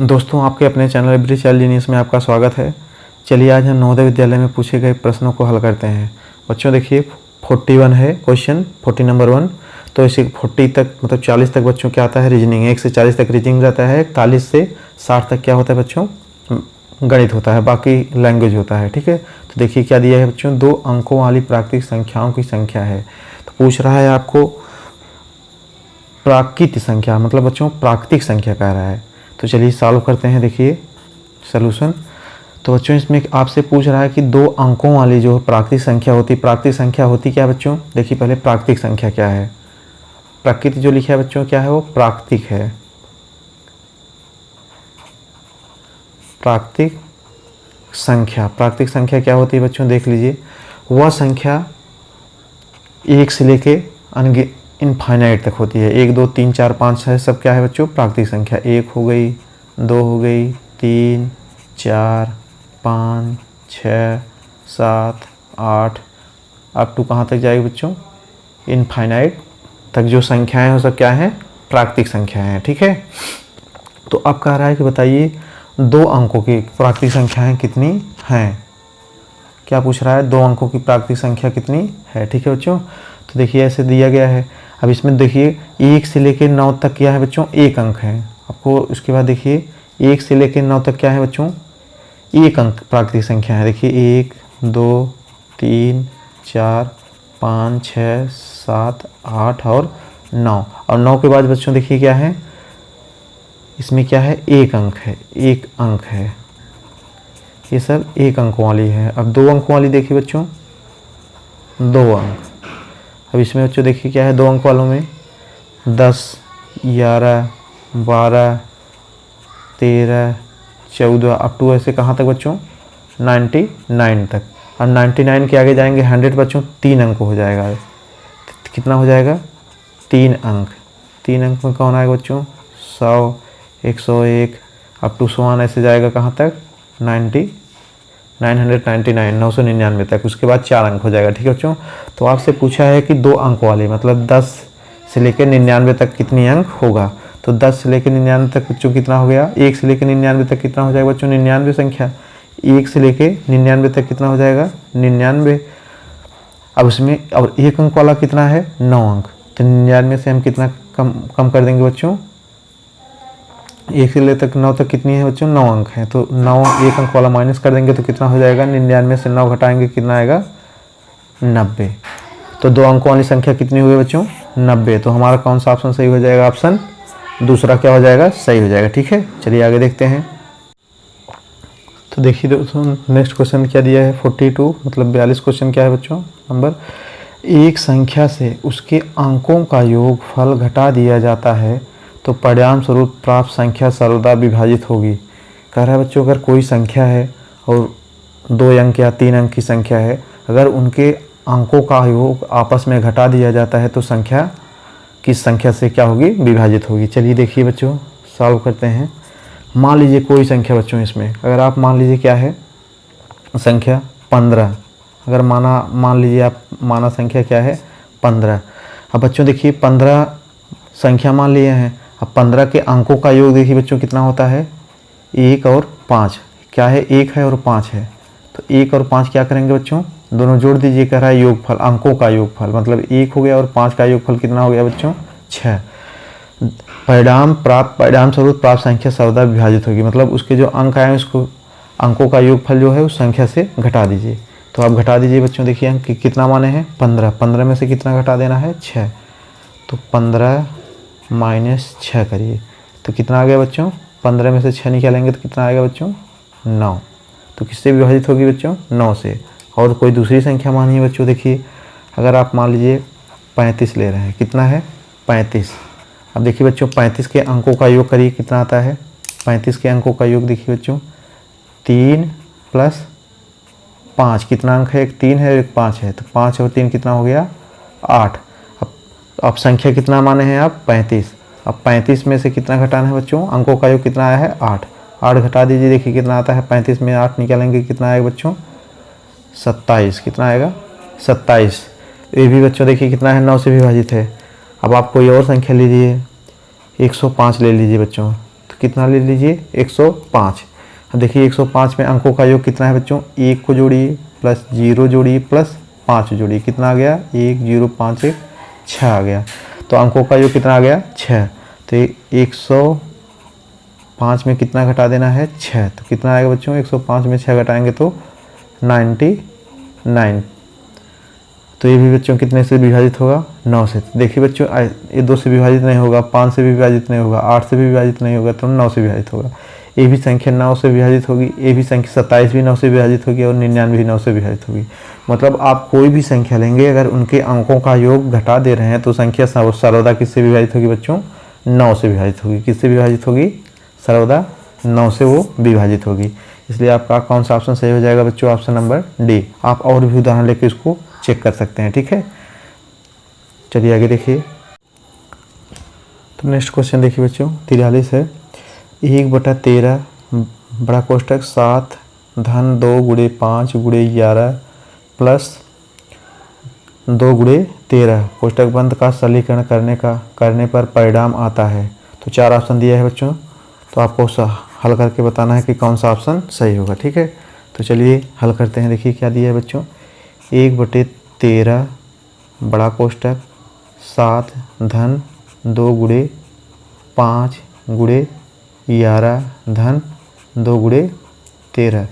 दोस्तों, आपके अपने चैनल एवरी चाइल्ड जीनियस में आपका स्वागत है। चलिए आज हम नवोदय विद्यालय में पूछे गए प्रश्नों को हल करते हैं। बच्चों देखिए 41 है क्वेश्चन, 40 नंबर 1। तो इसे 40 तक मतलब 40 तक बच्चों क्या आता है, रीजनिंग। 1 से 40 तक रीजनिंग रहता है, 41 से 60 तक क्या होता है बच्चों, गणित होता है, बाकी लैंग्वेज होता है। ठीक है, तो देखिए क्या दिया है बच्चों, 2 अंकों वाली प्राकृतिक संख्याओं की संख्या है। तो पूछ रहा है आपको प्राकृतिक संख्या, मतलब बच्चों प्राकृतिक संख्या कह रहा है। तो चलिए सॉल्व करते हैं। देखिए सॉल्यूशन। तो बच्चों इसमें आपसे पूछ रहा है कि 2 अंकों वाली जो प्राकृतिक संख्या होती, प्राकृतिक संख्या होती क्या बच्चों, देखिए पहले प्राकृतिक संख्या क्या है। प्राकृतिक जो लिखा है बच्चों क्या है, वो प्राकृतिक है। प्राकृतिक संख्या, प्राकृतिक संख्या क्या होती है बच्चों, देख लीजिए। वह संख्या 1 से लेके इनफाइनाइट तक होती है। 1 2 3 4 5 6 सब क्या है बच्चों, प्राकृतिक संख्या। 1 हो गई, 2 हो गई, 3 4 5 6 7 8 अप टू कहाँ तक जाएगी बच्चों, इनफाइनाइट तक जो संख्याएं हैं वो सब क्या है, प्राकृतिक संख्याएं हैं। ठीक है, तो अब कह रहा है कि बताइए 2 अंकों की प्राकृतिक संख्याएं कितनी हैं। क्या पूछ रहा है, 2 अंकों की प्राकृतिक संख्या कितनी है। ठीक है बच्चों, तो देखिए ऐसे दिया गया है। अब इसमें देखिए 1 से लेकर 9 तक क्या है बच्चों, 1 अंक है आपको। उसके बाद देखिए 1 से लेकर 9 तक क्या है बच्चों, 1 अंक प्राकृतिक संख्या है। देखिए 1 2 3 4 5 6 7 8 और 9। और 9 के बाद बच्चों देखिए क्या है, इसमें क्या है, 1 अंक है, 1 अंक है। ये सब 1 अंकों वाली है। अब 2 अंकों वाली देखिए बच्चों, 2 अंक। अब इसमें बच्चों देखिए क्या है, 2 अंक वालों में 10 11 12 13 14 अप टू ऐसे कहाँ तक बच्चों, 99 तक। अब 99 के आगे जाएंगे 100 बच्चों, 3 अंक हो जाएगा। कितना हो जाएगा, 3 अंक। 3 अंक में कौन आएगा बच्चों, 100 101 अप टू 100 ऐसे जाएगा कहाँ तक, 999 तक। उसके बाद 4 अंक हो जाएगा। ठीक है बच्चों, तो आपसे पूछा है कि 2 अंक वाले मतलब 10 से लेकर 99 तक कितनी अंक होगा। तो 10 से लेकर 99 तक बच्चों कितना हो गया, 1 से लेकर 99 तक कितना हो जाएगा बच्चों, 99 संख्या। 1 से लेकर 99 तक कितना हो जाएगा, 99। अब उसमें और 1 अंक वाला कितना है, 9 अंक। तो 99 से हम कितना कम कर देंगे बच्चों, 1 से लेकर तक 9 तक कितनी है बच्चों, 9 अंक है। तो 9 1 अंक वाला माइनस कर देंगे तो कितना हो जाएगा, 99 से 9 घटाएंगे कितना आएगा, 90। तो 2 अंकों वाली संख्या कितनी हुई बच्चों, 90। तो हमारा कौन सा ऑप्शन सही हो जाएगा, ऑप्शन दूसरा क्या हो जाएगा, सही हो जाएगा। ठीक है, चलिए आगे देखते हैं। तो देखिए दोस्तों नेक्स्ट क्वेश्चन क्या दिया है, 42 मतलब 42 क्वेश्चन क्या है बच्चों नंबर। एक संख्या से उसके अंकों का योगफल घटा दिया जाता है तो परिणाम स्वरूप प्राप्त संख्या सर्वदा विभाजित होगी। कह रहा है बच्चों, अगर कोई संख्या है और 2 अंक या 3 अंक की संख्या है, अगर उनके अंकों का योग आपस में घटा दिया जाता है तो संख्या किस संख्या से क्या होगी, विभाजित होगी। चलिए देखिए बच्चों सॉल्व करते हैं। मान लीजिए कोई संख्या बच्चों, इसमें अगर आप मान लीजिए क्या है संख्या 15, अगर मान लीजिए आप माना संख्या क्या है 15। अब बच्चों देखिए 15 संख्या मान लिए हैं। अब 15 के अंकों का योग देखिए बच्चों कितना होता है, 1 और 5। क्या है, 1 है और 5 है। तो 1 और 5 क्या करेंगे बच्चों, दोनों जोड़ दीजिए। कह रहा है योगफल, अंकों का योगफल मतलब 1 हो गया और 5 का योगफल कितना हो गया बच्चों, 6। परिणाम स्वरूप प्राप्त संख्या सर्वदा विभाजित होगी, मतलब उसके जो अंक आए उसको अंकों का योगफल जो है उस संख्या से घटा दीजिए। तो आप घटा दीजिए बच्चों, देखिए अंक कितना माने हैं 15, 15 में से कितना घटा देना है 6। तो 15 माइनस 6 करिए तो कितना आ गया बच्चों, 15 में से 6 निकालेंगे तो कितना आएगा बच्चों, 9। तो किससे विभाजित होगी बच्चों, 9 से। और कोई दूसरी संख्या मानिए बच्चों, देखिए अगर आप मान लीजिए 35 ले रहे हैं, कितना है 35। अब देखिए बच्चों 35 के अंकों का योग करिए, कितना आता है 35 के अंकों का योग देखिए बच्चों, 3 + 5 कितना अंक है, एक 3 है एक 5 है। तो 5 और 3 कितना हो गया, 8। अब संख्या कितना माने हैं आप 35। अब 35 में से कितना घटाना है बच्चों, अंकों का योग कितना आया है 8। 8 घटा दीजिए, देखिए कितना आता है, 35 में 8 निकालेंगे कितना आएगा बच्चों, 27। कितना आएगा 27। ये भी बच्चों देखिए कितना है, 9 से विभाजित है। अब आप कोई और संख्या लीजिए, 105 ले लीजिए बच्चों। तो कितना ले लीजिए 105। अब देखिए 105 में अंकों का योग कितना है बच्चों, 1 को जोड़िए प्लस 0 जोड़िए प्लस 5 जोड़िए, कितना आ गया 1 0 5 1 6 आ गया। तो अंकों का योग कितना आ गया 6। तो 105 में कितना घटा देना है 6, तो कितना आएगा बच्चों 105 में 6 घटाएंगे तो 99। तो ये भी बच्चों कितने से विभाजित होगा 9 से। देखिए बच्चों ये 2 से विभाजित नहीं होगा, 5 से भी विभाजित नहीं होगा, 8 से भी विभाजित नहीं होगा, तो 9 से विभाजित होगा। ये भी संख्या 9 से विभाजित होगी, ये भी संख्या 27 भी 9 से विभाजित होगी और 99 भी 9 से विभाजित होगी। मतलब आप कोई भी संख्या लेंगे अगर उनके अंकों का योग घटा दे रहे हैं तो संख्या सर्वदा किससे विभाजित होगी बच्चों 9 से विभाजित होगी। किससे विभाजित होगी सर्वदा 9 से वो विभाजित होगी। इसलिए आपका कौन सा ऑप्शन सही हो जाएगा बच्चों, ऑप्शन नंबर डी। आप और भी उदाहरण लेकर इसको चेक कर सकते हैं, ठीक है। चलिए आगे देखिए। तो नेक्स्ट क्वेश्चन देखिए बच्चों 43 है। 1/13 बड़ा कोष्टक 7 धन 2 गुणे 5 गुणे 11 प्लस 2 गुणे 13 कोष्टक बंद का सरलीकरण करने पर परिणाम आता है। तो 4 ऑप्शन दिया है बच्चों, तो आपको हल करके बताना है कि कौन सा ऑप्शन सही होगा, ठीक है। तो चलिए हल करते हैं। देखिए क्या दिया है बच्चों, 1/13 बड़ा कोष्टक 7 धन 2 गुणे 5 गुणे 11 धन 2 गुणे 13।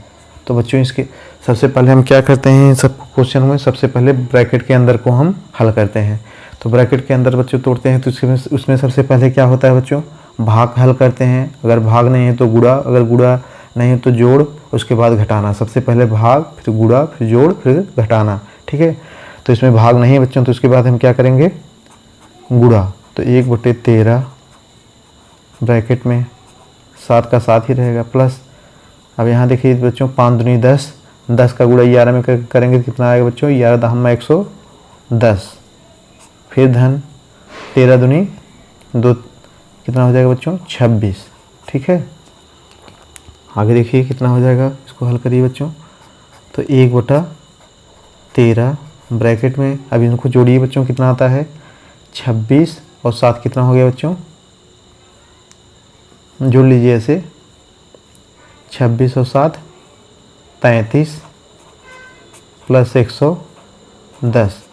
तो बच्चों इसके सबसे पहले हम क्या करते हैं, सब क्वेश्चन में सबसे पहले ब्रैकेट के अंदर को हम हल करते हैं। तो ब्रैकेट के अंदर बच्चों तोड़ते हैं तो उसमें सबसे पहले क्या होता है बच्चों, भाग हल करते हैं। अगर भाग नहीं है तो गुणा, अगर गुणा नहीं है तो जोड़, उसके बाद घटाना। सबसे पहले भाग, फिर गुणा, फिर जोड़, फिर घटाना, ठीक है। तो इसमें भाग नहीं है बच्चों तो उसके बाद हम क्या करेंगे गुणा। तो 1/13 ब्रैकेट में 7 का 7 ही रहेगा प्लस, अब यहाँ देखिए बच्चों 5 दूनी 10, 10 का गुणा 11 में करेंगे तो कितना आएगा बच्चों 11 दहम 110, फिर धन 13 दूनी 2 कितना हो जाएगा बच्चों 26, ठीक है। आगे देखिए कितना हो जाएगा, इसको हल करिए बच्चों। तो 1/13 ब्रैकेट में अब इनको जोड़िए बच्चों, कितना आता है 26 और 7 कितना हो गया बच्चों, जोड़ लीजिए ऐसे 26 और 7 35 प्लस 110।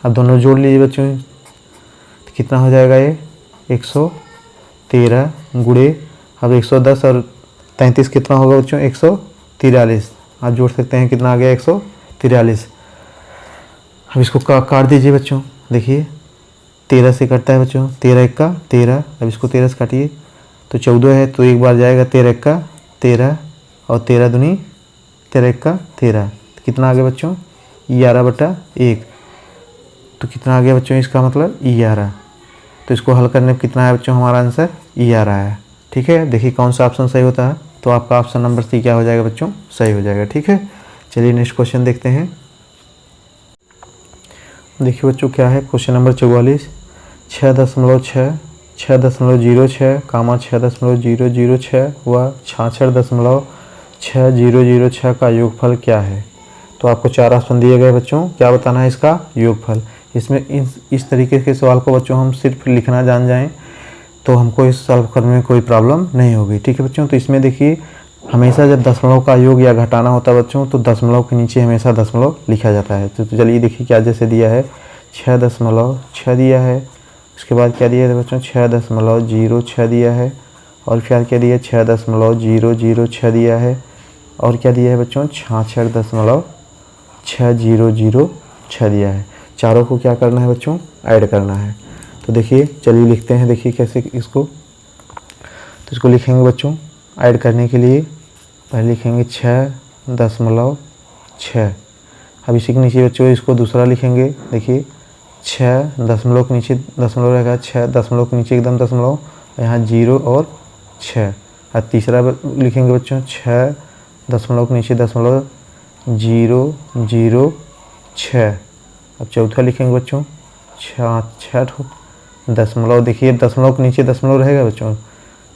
अब दोनों जोड़ लीजिए बच्चों तो कितना हो जाएगा ये 113 गुणे, अब 110 और 33 कितना होगा बच्चों 143। आप जोड़ सकते हैं कितना आ गया 143। अब इसको काट दीजिए बच्चों, देखिए 13 से कटता है बच्चों, 13 1 का 13, अब इसको 13 से काटिए तो 14 है तो एक बार जाएगा 13 1 का 13 और 13 दूनी 13 1 का 13, तो कितना आ गया बच्चों 11/1। तो कितना आ गया बच्चों इसका मतलब 11। तो इसको हल करने पर कितना है बच्चों हमारा आंसर 11 है, ठीक है। देखिए कौन सा ऑप्शन सही होता है, तो आपका ऑप्शन नंबर सी क्या हो जाएगा बच्चों सही हो जाएगा, ठीक है। चलिए नेक्स्ट क्वेश्चन देखते हैं। देखिए बच्चों क्या है क्वेश्चन नंबर 44। 6.6 6.06 कामा 6.006 व 66.6006 का योगफल क्या है। तो आपको 4 ऑप्शन दिए गए बच्चों, क्या बताना है इसका योगफल। इसमें इस तरीके के सवाल को बच्चों हम सिर्फ लिखना जान जाएं तो हमको इस सॉल्व करने में कोई प्रॉब्लम नहीं होगी, ठीक है बच्चों। तो इसमें देखिए हमेशा जब दशमलव का योग या घटाना होता है बच्चों तो दशमलव के नीचे हमेशा दशमलव लिखा जाता है। तो चलिए देखिए क्या जैसे दिया है 6.6 दिया है, उसके बाद क्या दिया है बच्चों 6.06 दिया है, और फिर क्या दिया 6.006 दिया है, और क्या दिया है बच्चों 66.6006 दिया है। चारों को क्या करना है बच्चों ऐड करना है। तो देखिए चलिए लिखते हैं, देखिए कैसे इसको। तो इसको लिखेंगे बच्चों ऐड करने के लिए पहले लिखेंगे 6.6। अब इसी के नीचे बच्चों इसको दूसरा लिखेंगे, देखिए 6 दशमलव के नीचे दशमलव रहेगा, 6 दशमलव के नीचे एकदम दशमलव, यहाँ 0 और 6। और तीसरा लिखेंगे बच्चों 6 दशमलव के नीचे दशमलव 0 0 6। अब चौथा लिखेंगे बच्चों 66 दशमलव, देखिए दशमलव के नीचे दशमलव रहेगा बच्चों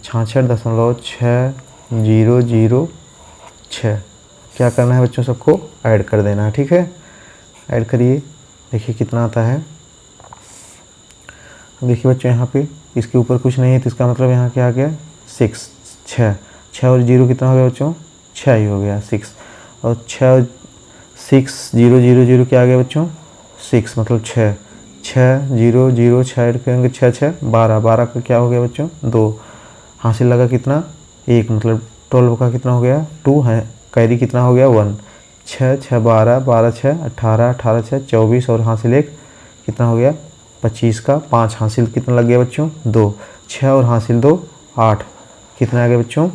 66.6006। क्या करना है बच्चों सबको ऐड कर देना है, ठीक है। ऐड करिए, देखिए कितना आता है। देखिए बच्चों यहाँ पे इसके ऊपर कुछ नहीं है तो इसका मतलब यहाँ क्या आ गया 6, 6, 6 और 0 कितना हो गया बच्चों? 6 ही हो गया 6। और 6 0 0 0 क्या आ गया बच्चों? 6 मतलब 6 6 0 0 6 ऐड करेंगे 6 6 12, 12 का क्या हो गया बच्चों? 2। हासिल लगा कितना? 1 मतलब 12 का कितना हो गया? 2 है। कैरी कितना हो गया? 1। 6 6 12, 12 6 18, 18 6 24 और हासिल 1 कितना हो गया? 25 का 5 हासिल कितना लग गया बच्चों? 2। 6 और हासिल 2 8 कितना आ गया बच्चों?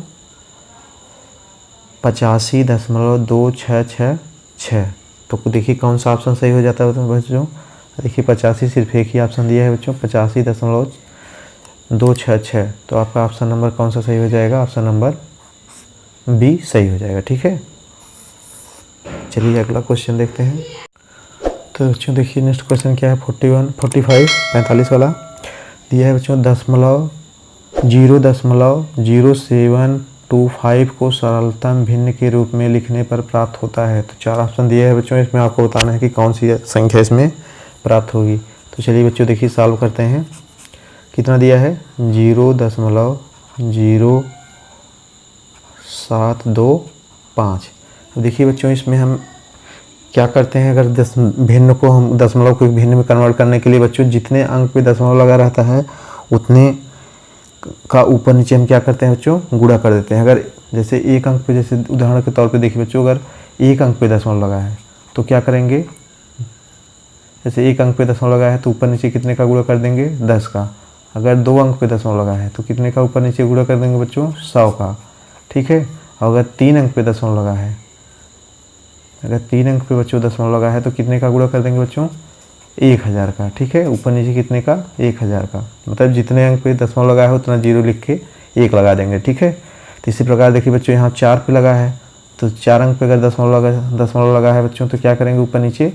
85.266। तो देखिए कौन सा ऑप्शन सही हो जाता है बच्चों? देखिए 85 सिर्फ एक ही ऑप्शन दिया है बच्चों, 85.266। तो आपका ऑप्शन नंबर कौन सा सही हो जाएगा? ऑप्शन नंबर बी सही हो जाएगा। ठीक है, चलिए अगला क्वेश्चन देखते हैं। तो बच्चों देखिए नेक्स्ट क्वेश्चन क्या है? 41 45 45 वाला दिया है बच्चों। 0.0725 को सरलतम भिन्न के रूप में लिखने पर प्राप्त होता है। तो 4 ऑप्शन दिए हैं बच्चों, इसमें आपको बताना है कि कौन सी संख्या इसमें प्राप्त होगी। तो चलिए बच्चों देखिए सॉल्व करते हैं। कितना दिया है? 0.0725। अब देखिए बच्चों इसमें हम क्या करते हैं, अगर भिन्न को हम दशमलव को भिन्न में कन्वर्ट करने के लिए बच्चों जितने अंक पे दशमलव लगा रहता है उतने का ऊपर नीचे हम क्या करते हैं बच्चों? गुणा कर देते हैं। अगर जैसे एक अंक पे, जैसे उदाहरण के तौर पे देखिए बच्चों, अगर एक अंक पे दशमलव लगा है तो क्या करेंगे? जैसे एक अंक पे दशमलव लगा है तो ऊपर नीचे कितने का गुणा कर देंगे? 10 का। अगर 2 अंक पे दशमलव लगा है तो कितने का ऊपर नीचे गुणा कर देंगे बच्चों? 100 का। ठीक है, और अगर 3 अंक पे दशमलव लगा है, अगर 3 अंक पे बच्चों दशमलव लगा है तो कितने का गुणा कर देंगे बच्चों? 1000 का। ठीक है, ऊपर नीचे कितने का? 1000 का। मतलब जितने अंक पे दशमलव लगा है उतना 0 लिख के 1 लगा देंगे। ठीक है, तो इसी प्रकार देखिए बच्चों यहाँ 4 पे लगा है तो 4 अंक पे अगर दशमलव लगा है बच्चों तो क्या करेंगे? ऊपर नीचे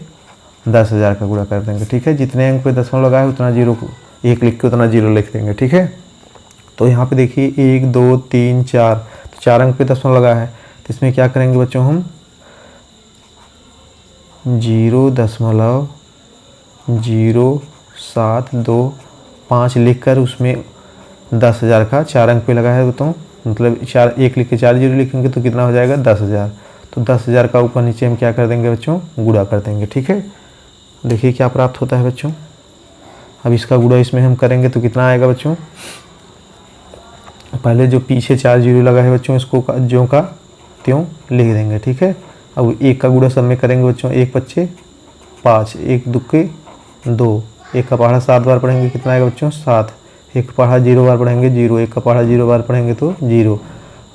10,000 का गुणा कर देंगे। ठीक है, जितने अंक पे दशमलव लगा है उतना 0 को 1 लिख के उतना 0 लिख देंगे। ठीक है, तो यहाँ पे देखिए 1 2 3 4, तो 4 अंक पे दशमलव लगा है तो इसमें क्या करेंगे बच्चों? हम 0.0725 लिख कर उसमें 10,000 का 4 अंक पे लगा है तो मतलब 4 1 लिख के 4 0 लिखेंगे तो कितना हो जाएगा? 10,000। तो 10,000 का ऊपर नीचे हम क्या कर देंगे बच्चों? गुणा कर देंगे। ठीक है, देखिए क्या प्राप्त होता है बच्चों। अब इसका गुणा इसमें हम करेंगे तो कितना आएगा बच्चों? पहले जो पीछे 4 0 लगा है बच्चों इसको ज्यों का त्यों लिख देंगे। ठीक है, अब 1 का गुणा सब में करेंगे बच्चों। 1 5 5, 1 दुक्के 2, 1 का पहाड़ा 7 बार पढ़ेंगे कितना आएगा बच्चों? 7। 1 का पहाड़ा 0 बार पढ़ेंगे 0, 1 का पहाड़ा 0 बार पढ़ेंगे तो 0।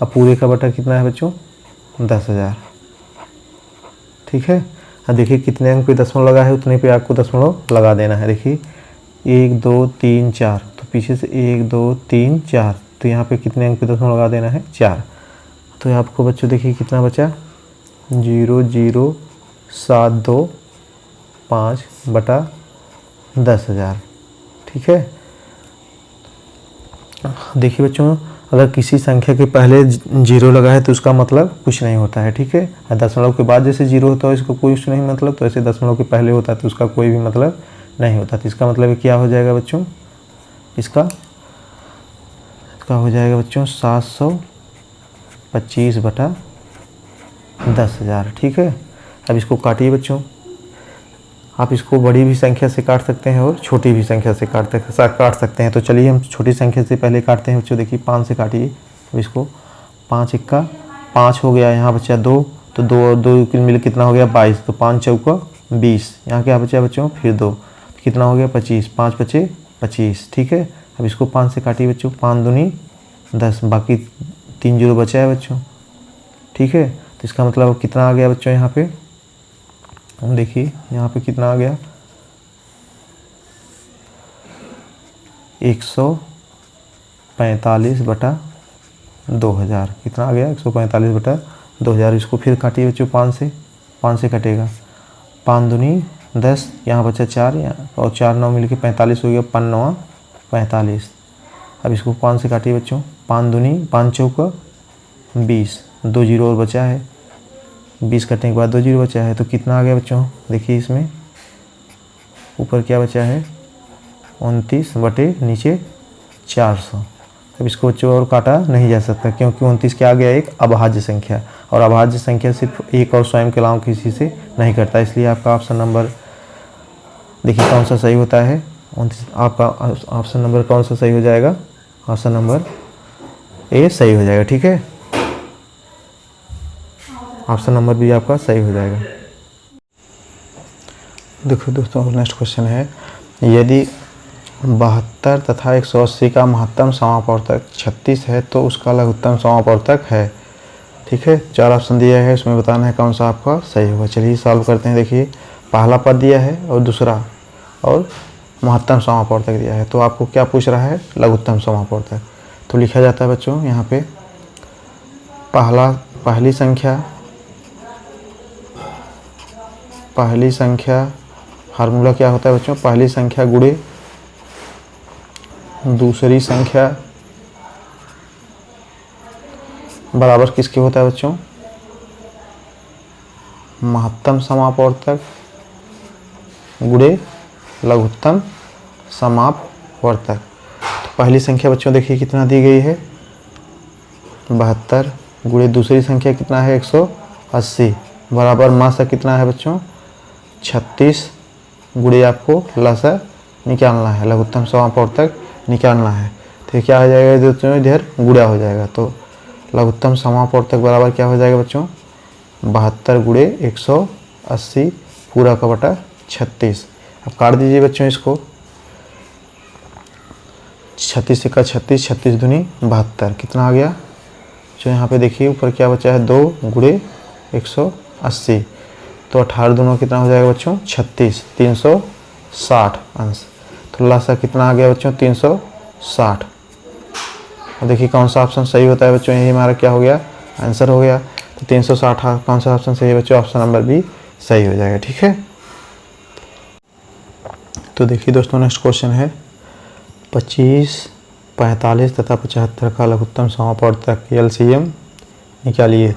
अब पूरे का बटा कितना है बच्चों? 10,000। ठीक है, अब देखिए कितने अंक पे दशमलव लगा है उतने पे आपको दशमलव लगा देना है। देखिए 1 2 3 4, तो पीछे से 1 2 3 4, तो यहाँ पे कितने अंक पे दशमलव लगा देना है? 4। तो आपको बच्चों देखिए कितना बचा? 0.0725 बटा 10,000। ठीक है, देखिए बच्चों अगर किसी संख्या के पहले 0 लगा है तो उसका मतलब कुछ नहीं होता है। ठीक है, दशमलव के बाद जैसे 0 होता है इसका कुछ नहीं मतलब, तो ऐसे दशमलव के पहले होता है तो उसका कोई भी मतलब नहीं होता। तो इसका मतलब क्या हो जाएगा बच्चों? इसका हो जाएगा बच्चों 725 बटा 10,000। ठीक है, अब इसको काटिए बच्चों। आप इसको बड़ी भी संख्या से काट सकते हैं और छोटी भी संख्या से काट सकते हैं। तो चलिए हम छोटी संख्या से पहले काटते हैं बच्चों। देखिए 5 से काटिए। तो इसको 5 1 5 हो गया, यहाँ बचा 2, तो 2 और 2 मिल कितना हो गया? 22। तो 5 चौका 20, यहाँ क्या बचा बच्चों? फिर 2, तो कितना हो गया? 25। 5 5 25। ठीक है, अब इसको 5 से काटिए बच्चों। 5 दूनी 10, बाकी 3 0 बचा है बच्चों। ठीक है, तो इसका मतलब कितना आ गया बच्चों? यहाँ पे हम देखिए यहाँ पे कितना आ गया? 145 बटा 2000। कितना आ गया? 145 बटा 2000। इसको फिर काटिए बच्चों 5 से कटेगा। 5 दूनी 10, यहाँ बचा 4 और 4 9 मिलके 45 हो गया। 5 9 45। अब इसको 5 से काटिए बच्चों। 5 दूनी 5 चौका 20, 2 0 और बचा है। 20 कटने के बाद 2 0 बचा है, तो कितना आ गया बच्चों? देखिए इसमें ऊपर क्या बचा है? 29 बटे नीचे 400। अब इसको बच्चों और काटा नहीं जा सकता, क्योंकि 29 क्या आ गया, एक अभाज्य संख्या, और अभाज्य संख्या सिर्फ एक और स्वयं के अलावा किसी से नहीं करता। इसलिए आपका ऑप्शन नंबर देखिए कौन सा सही होता है। 29 आपका ऑप्शन नंबर कौन सा सही हो जाएगा, ऑप्शन नंबर ए सही हो जाएगा। ठीक है, ऑप्शन नंबर बी आपका सही हो जाएगा। देखो दोस्तों नेक्स्ट क्वेश्चन है, यदि 72 तथा 180 का महत्तम समापवर्तक 36 है तो उसका लघुत्तम समापवर्तक है। ठीक है, 4 ऑप्शन दिया है, उसमें बताना है कौन सा आपका सही होगा। चलिए सॉल्व करते हैं। देखिए पहला पद दिया है और दूसरा और महत्तम समापवर्तक दिया है, तो आपको क्या पूछ रहा है, लघुत्तम समापवर्तक। तो लिखा जाता है बच्चों यहाँ पे पहली संख्या फार्मूला क्या होता है बच्चों, पहली संख्या गुणे दूसरी संख्या बराबर किसके होता है बच्चों, महत्तम समापवर्तक गुणे लघुत्तम समापवर्तक। तो पहली संख्या बच्चों देखिए कितना दी गई है, 72 गुणे दूसरी संख्या कितना है, 180 बराबर मासा कितना है बच्चों, 36 गुणे आपको लसा निकालना है, लघुत्तम समापवर्तक निकालना है। तो क्या हो जाएगा बच्चों, इधर गुणा हो जाएगा। तो लघुत्तम समापवर्तक बराबर क्या हो जाएगा बच्चों, 72 गुणे 180 पूरा का बटा 36। अब काट दीजिए बच्चों इसको, 36 का 36, 36 दूनी 72, कितना आ गया जो यहाँ पे देखिए ऊपर क्या बचा है, 2 गुणे 180, तो 18 दोनों कितना हो जाएगा बच्चों, 36, 360 अंश। तो लासा कितना आ गया बच्चों, 360। और देखिए कौन सा ऑप्शन सही होता है बच्चों, यही हमारा क्या हो गया, आंसर हो गया। तो 360 कौन सा ऑप्शन सही है बच्चों, ऑप्शन नंबर बी सही हो जाएगा। ठीक है, तो देखिए दोस्तों नेक्स्ट क्वेश्चन है, 25, 45 तथा 75 का लघुत्तम समापवर्तक एलसीएम निकालिए।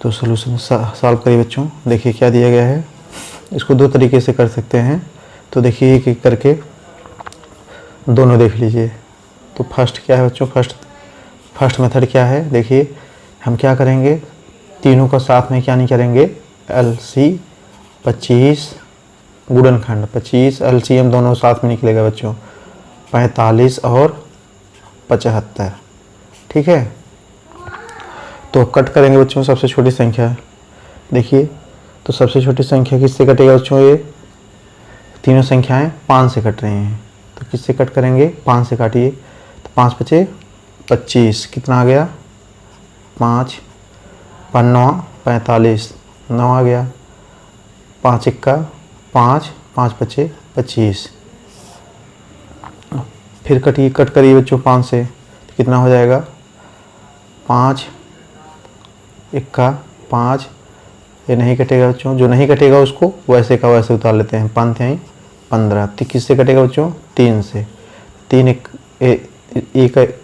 तो सॉल्यूशन सॉल्व करिए बच्चों। देखिए क्या दिया गया है, इसको दो तरीके से कर सकते हैं। तो देखिए एक एक करके दोनों देख लीजिए। तो फर्स्ट क्या है बच्चों, फर्स्ट मेथड क्या है, देखिए हम क्या करेंगे, तीनों का साथ में क्या नहीं करेंगे, एलसी 25 गुणनखंड 25 एलसीएम दोनों साथ में निकलेगा बच्चों, 45 और 75। ठीक है, तो कट करेंगे बच्चों सबसे छोटी संख्या। देखिए तो सबसे छोटी संख्या किससे कटेगा बच्चों, ये तीनों संख्याएं 5 से कट रही हैं, तो किससे कट करेंगे, 5 से काटिए। तो 5 बचे 25, कितना आ गया, 5 5 45, 9 आ गया, 5 1 5, 5 बचे 25। फिर कट करिए बच्चों 5 से, तो कितना हो जाएगा, 5 1 5, ये नहीं कटेगा बच्चों, जो नहीं कटेगा उसको वैसे का वैसे उतार लेते हैं, 5 × 15। तो किससे कटेगा बच्चों, 3 से, 3 1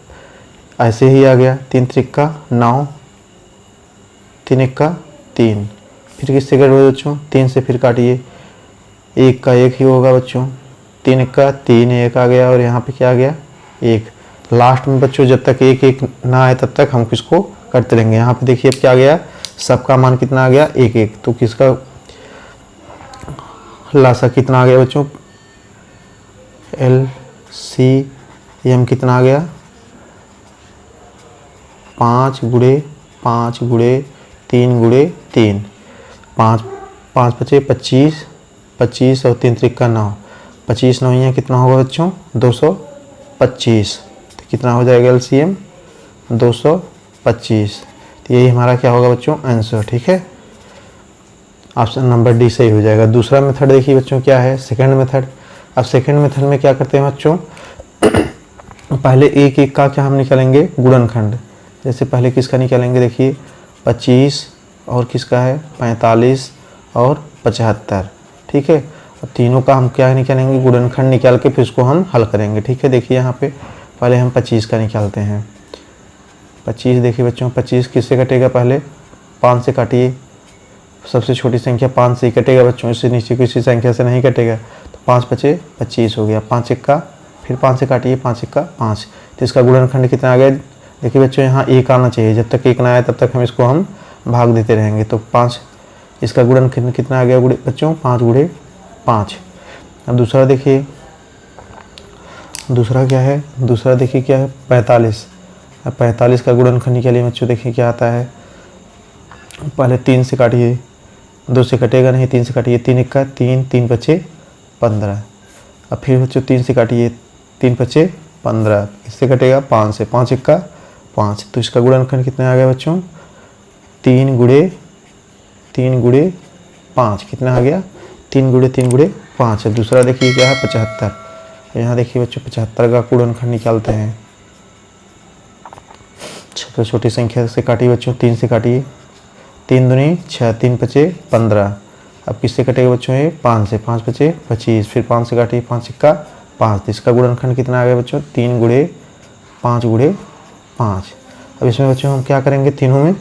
ऐसे ही आ गया, 3 3 9, 3 1 3। फिर किससे कटेगा बच्चों, 3 से फिर काटिए, 1 का 1 ही होगा बच्चों, 3 1 3, 1 आ गया, और यहाँ पे क्या आ गया, 1। लास्ट में बच्चों जब तक 1 1 ना आए तब तक हम किसको करते रहेंगे। यहाँ पे देखिए अब क्या आ गया, सबका मान कितना आ गया, 1 1। तो किसका लासा कितना आ गया बच्चों, LCM कितना आ गया, 5 गुणे 5 गुणे 3 गुणे 3, 5 बचे 25, 25 और 3 3 9, 25 9 यहाँ कितना होगा बच्चों, 225। तो कितना हो जाएगा LCM, 225। तो यही हमारा क्या होगा बच्चों, आंसर। ठीक है, ऑप्शन नंबर डी सही हो जाएगा। दूसरा मेथड देखिए बच्चों क्या है, सेकंड मेथड। अब सेकंड मेथड में क्या करते हैं बच्चों, पहले एक एक का क्या हम निकालेंगे, गुणनखंड। जैसे पहले किसका निकालेंगे, देखिए 25 और किसका है 45 और 75। ठीक है, अब तीनों का हम क्या निकालेंगे, गुणनखंड निकाल के फिर उसको हम हल करेंगे। ठीक है, देखिए यहाँ पे पहले हम 25 का निकालते हैं। 25 देखिए बच्चों, 25 किससे कटेगा, पहले 5 से काटिए, सबसे छोटी संख्या 5 से ही कटेगा बच्चों, इससे नीचे किसी संख्या से नहीं कटेगा। तो 5 बचे 25 हो गया, 5 1 फिर 5 से काटिए, 5 1 5, तो इसका गुणनखंड कितना आ गया। देखिए बच्चों यहाँ 1 आना चाहिए, जब तक 1 ना आए तब तक हम भाग देते रहेंगे। तो 5, इसका गुणनखंड कितना आ गया बच्चों, 5 गुणे 5। अब दूसरा देखिए, दूसरा क्या है, दूसरा देखिए क्या है 45। अब 45 का गुणनखंड के लिए बच्चों देखिए क्या आता है, पहले 3 से काटिए, 2 से कटेगा नहीं, 3 से काटिए, 3 1 3, 3 5 15। अब फिर बच्चों 3 से काटिए, 3 5 15, इससे कटेगा 5 से, 5 1 5, तो इसका गुणनखंड कितना आ गया बच्चों, 3 गुणे 5, कितना आ गया 3 गुणे 5। दूसरा देखिए क्या है 75। यहाँ देखिए बच्चों 75 का गुणनखंड निकालते हैं। तो छोटी संख्या से काटिए बच्चों, 3 से काटिए, 3 दूनी 6, 3 5 15। अब किससे कटेगा बच्चों ये, 5 से, 5 5 25, फिर 5 से काटिए, 5 1 5, तो इसका गुणनखंड कितना आ गया बच्चों, 3 गुणे 5 गुणे 5। अब इसमें बच्चों हम क्या करेंगे, तीनों में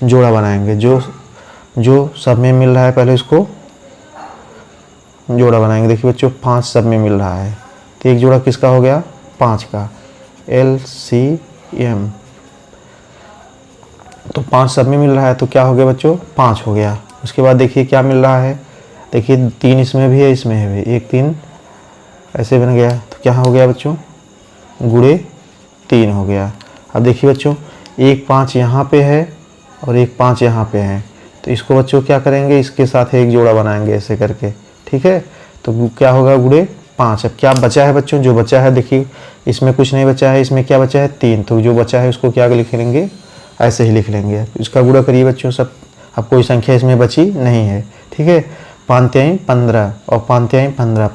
जोड़ा बनाएंगे, जो सब में मिल रहा है पहले उसको जोड़ा बनाएंगे। देखिए बच्चों 5 सब में मिल रहा है, तो एक जोड़ा किसका हो गया, 5 का, LCM। तो 5 सब में मिल रहा है तो क्या हो गया बच्चों, 5 हो गया। उसके बाद देखिए क्या मिल रहा है, देखिए 3 इसमें भी है, इसमें है भी, 1 3 ऐसे बन गया, तो क्या हो गया बच्चों, गुणे 3 हो गया। अब देखिए बच्चों 1 5 यहाँ पे है और 1 5 यहाँ पे है, तो इसको बच्चों क्या करेंगे, इसके साथ एक जोड़ा बनाएंगे ऐसे करके, ठीक है। तो क्या होगा, गुणे 5। अब क्या बचा है बच्चों, जो बचा है देखिए इसमें कुछ नहीं बचा है, इसमें क्या बचा है 3, तो जो बचा है उसको क्या लिख लेंगे, ऐसे ही लिख लेंगे। इसका गुणा करिए बच्चों सब, अब कोई संख्या इसमें बची नहीं है, ठीक है। 5 3 15 और 5 3 15,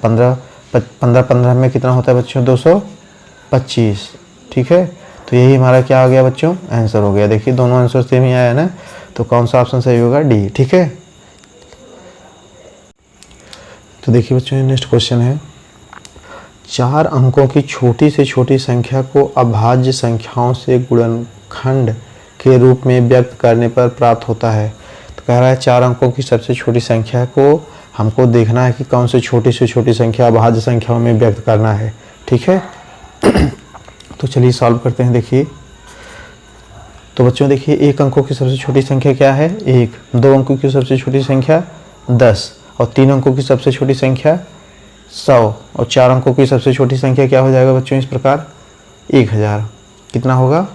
15 में कितना होता है बच्चों, 225, ठीक है। तो यही हमारा क्या आ गया बच्चों, आंसर हो गया। देखिए दोनों आंसर सेम ही आया ना, तो कौन सा ऑप्शन सही होगा, डी, ठीक है। तो देखिए बच्चों नेक्स्ट क्वेश्चन है, 4 अंकों की छोटी से छोटी संख्या को अभाज्य संख्याओं से गुणनखंड के रूप में व्यक्त करने पर प्राप्त होता है। तो कह रहा है 4 अंकों की सबसे छोटी संख्या को हमको देखना है कि कौन से छोटी से छोटी संख्या अभाज्य संख्याओं में व्यक्त करना है, ठीक है। तो चलिए सॉल्व करते हैं। देखिए तो बच्चों देखिए 1 अंकों की सबसे छोटी संख्या क्या है, 1, 2 अंकों की सबसे छोटी संख्या 10 और 3 अंकों की सबसे छोटी संख्या 100 और 4 अंकों की सबसे छोटी संख्या क्या हो जाएगा बच्चों, इस प्रकार 1000। कितना होगा,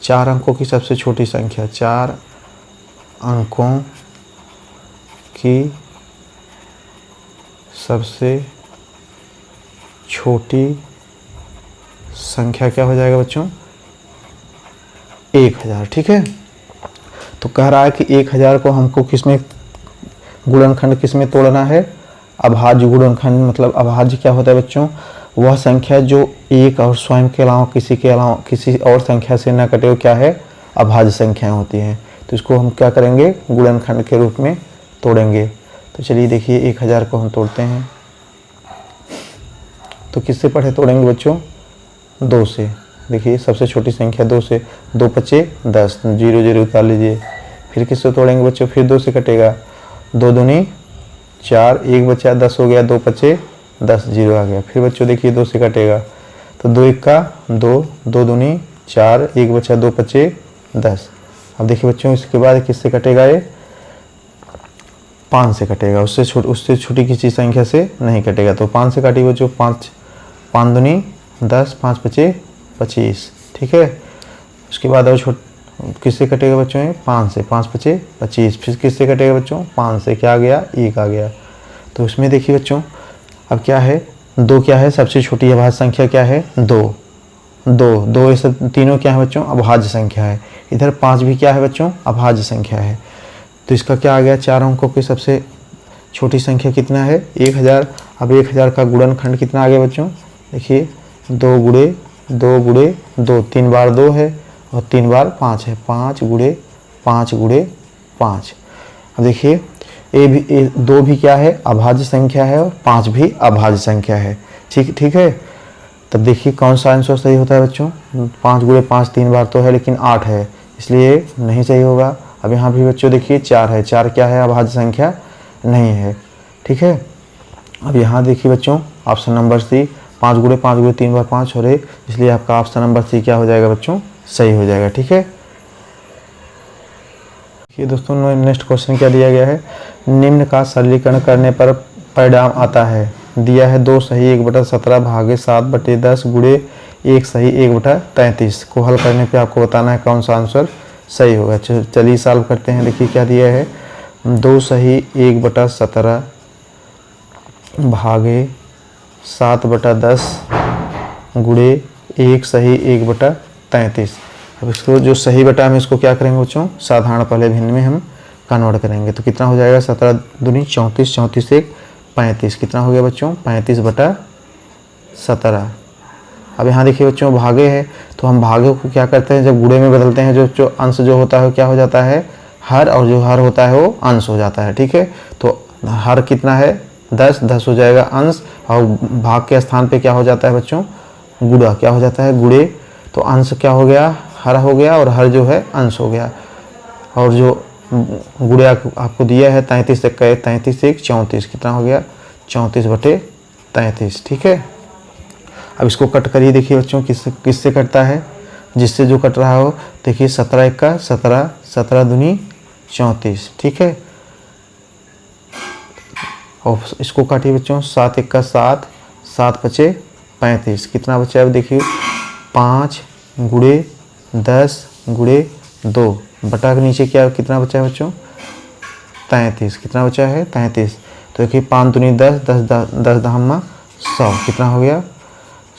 4 अंकों की सबसे छोटी संख्या, 4 अंकों की सबसे छोटी संख्या क्या हो जाएगा बच्चों, 1000, ठीक है। तो कह रहा है कि 1000 को हमको किसमें गुणनखंड किसमें तोड़ना है, अभाज्य गुणनखंड। मतलब अभाज्य क्या होता है बच्चों, वह संख्या जो एक और स्वयं के अलावा किसी और संख्या से न कटे, वो क्या है, अभाज्य संख्याएं होती हैं। तो इसको हम क्या करेंगे, गुणनखंड के रूप में तोड़ेंगे। तो चलिए देखिए 1000 को हम तोड़ते हैं, तो किससे पढ़े तोड़ेंगे बच्चों, 2 से। देखिए सबसे छोटी संख्या 2 से, 2 5 10, 0 0 उतार लीजिए। फिर किससे तोड़ेंगे बच्चों, फिर 2 से कटेगा, 2 दूनी 4, 1 बचा 10 हो गया, 2 5 10, 0 आ गया। फिर बच्चों देखिए 2 से कटेगा, तो 2 1 2, 2 दूनी 4, 1 बचा 2 5 10। अब देखिए बच्चों इसके बाद किससे कटेगा, ये 5 से कटेगा, उससे छोटी किसी संख्या से नहीं कटेगा। तो 5 से काटिए बच्चों, 5 दूनी 10, 5 5 25, ठीक है। उसके बाद और किससे कटेगा बच्चों, ये 5 से, 5 5 25। फिर किससे कटेगा बच्चों, 5 से, क्या आ गया, 1 आ गया। तो उसमें देखिए बच्चों अब क्या है, 2 क्या है, सबसे छोटी अभाज्य संख्या क्या है, 2 ये सब तीनों क्या है बच्चों, अभाज्य संख्या है। इधर 5 भी क्या है बच्चों, अभाज्य संख्या है। तो इसका क्या आ गया, 4 अंकों की सबसे छोटी संख्या कितना है, 1000। अब 1000 का गुणनखंड कितना आ गया बच्चों, देखिए 2 गुणे 2, 3 बार 2 है और 3 बार 5 है, 5 गुणे 5 गुणे 5। अब देखिए 2 भी क्या है, अभाज्य संख्या है और 5 भी अभाज्य संख्या है, ठीक है। तब देखिए कौन सा आंसर सही होता है बच्चों, 5 गुणे 5 3 बार तो है लेकिन 8 है, इसलिए नहीं सही होगा। अब यहाँ भी बच्चों देखिए 4 है, 4 क्या है, अभाज्य संख्या नहीं है, ठीक है। अब यहाँ देखिए बच्चों ऑप्शन नंबर सी, 5 गुणे 5 गुणे 3 बार 5 हो रहे, इसलिए आपका ऑप्शन नंबर सी क्या हो जाएगा बच्चों, सही हो जाएगा। ठीक है, ये दोस्तों नेक्स्ट क्वेश्चन क्या दिया गया है, निम्न का सरलीकरण करने पर परिणाम आता है। दिया है 2 सही 1/17 भागे 7/10 गुणे 1 सही 1/33 को हल करने पे आपको बताना है कौन सा आंसर सही होगा। चलिए सॉल्व करते हैं। देखिए क्या दिया है, 2 सही 1/17 भागे 7/10 गुणे 1 सही 1/33। अब इसको जो सही बटा हम इसको क्या करेंगे बच्चों, साधारण पहले भिन्न में हम कन्वर्ट करेंगे। तो कितना हो जाएगा, 17 दूनी 34, 34 1 35, कितना हो गया बच्चों, 35/17। अब यहाँ देखिए बच्चों भागे है, तो हम भागे को क्या करते हैं, जब गुणे में बदलते हैं जो अंश जो होता है क्या हो जाता है, हर, और जो हर होता है वो अंश हो जाता है। ठीक है, तो हर कितना है 10, 10 हो जाएगा अंश, और भाग के स्थान पे क्या हो जाता है बच्चों, गुणा, क्या हो जाता है गुणे, तो अंश क्या हो गया, हर हो गया, और हर जो है अंश हो गया। और जो गुणे आपको दिया है 33 1 33 1 34, कितना हो गया 34/33। ठीक है, अब इसको कट करिए। देखिए बच्चों किससे कटता है, जिससे जो कट रहा हो। देखिए 17 1 का 17, 17 दूनी 34। ठीक है, और इसको काटिए बच्चों, 7 1 का 7, 7 5 35, कितना बचा है देखिए 5 गुणे 10 गुणे 2 बटा के नीचे क्या कितना बचा है बच्चों, 33, कितना बचा है 33। तो देखिए 5 दूनी 10, 10 10 100, कितना हो गया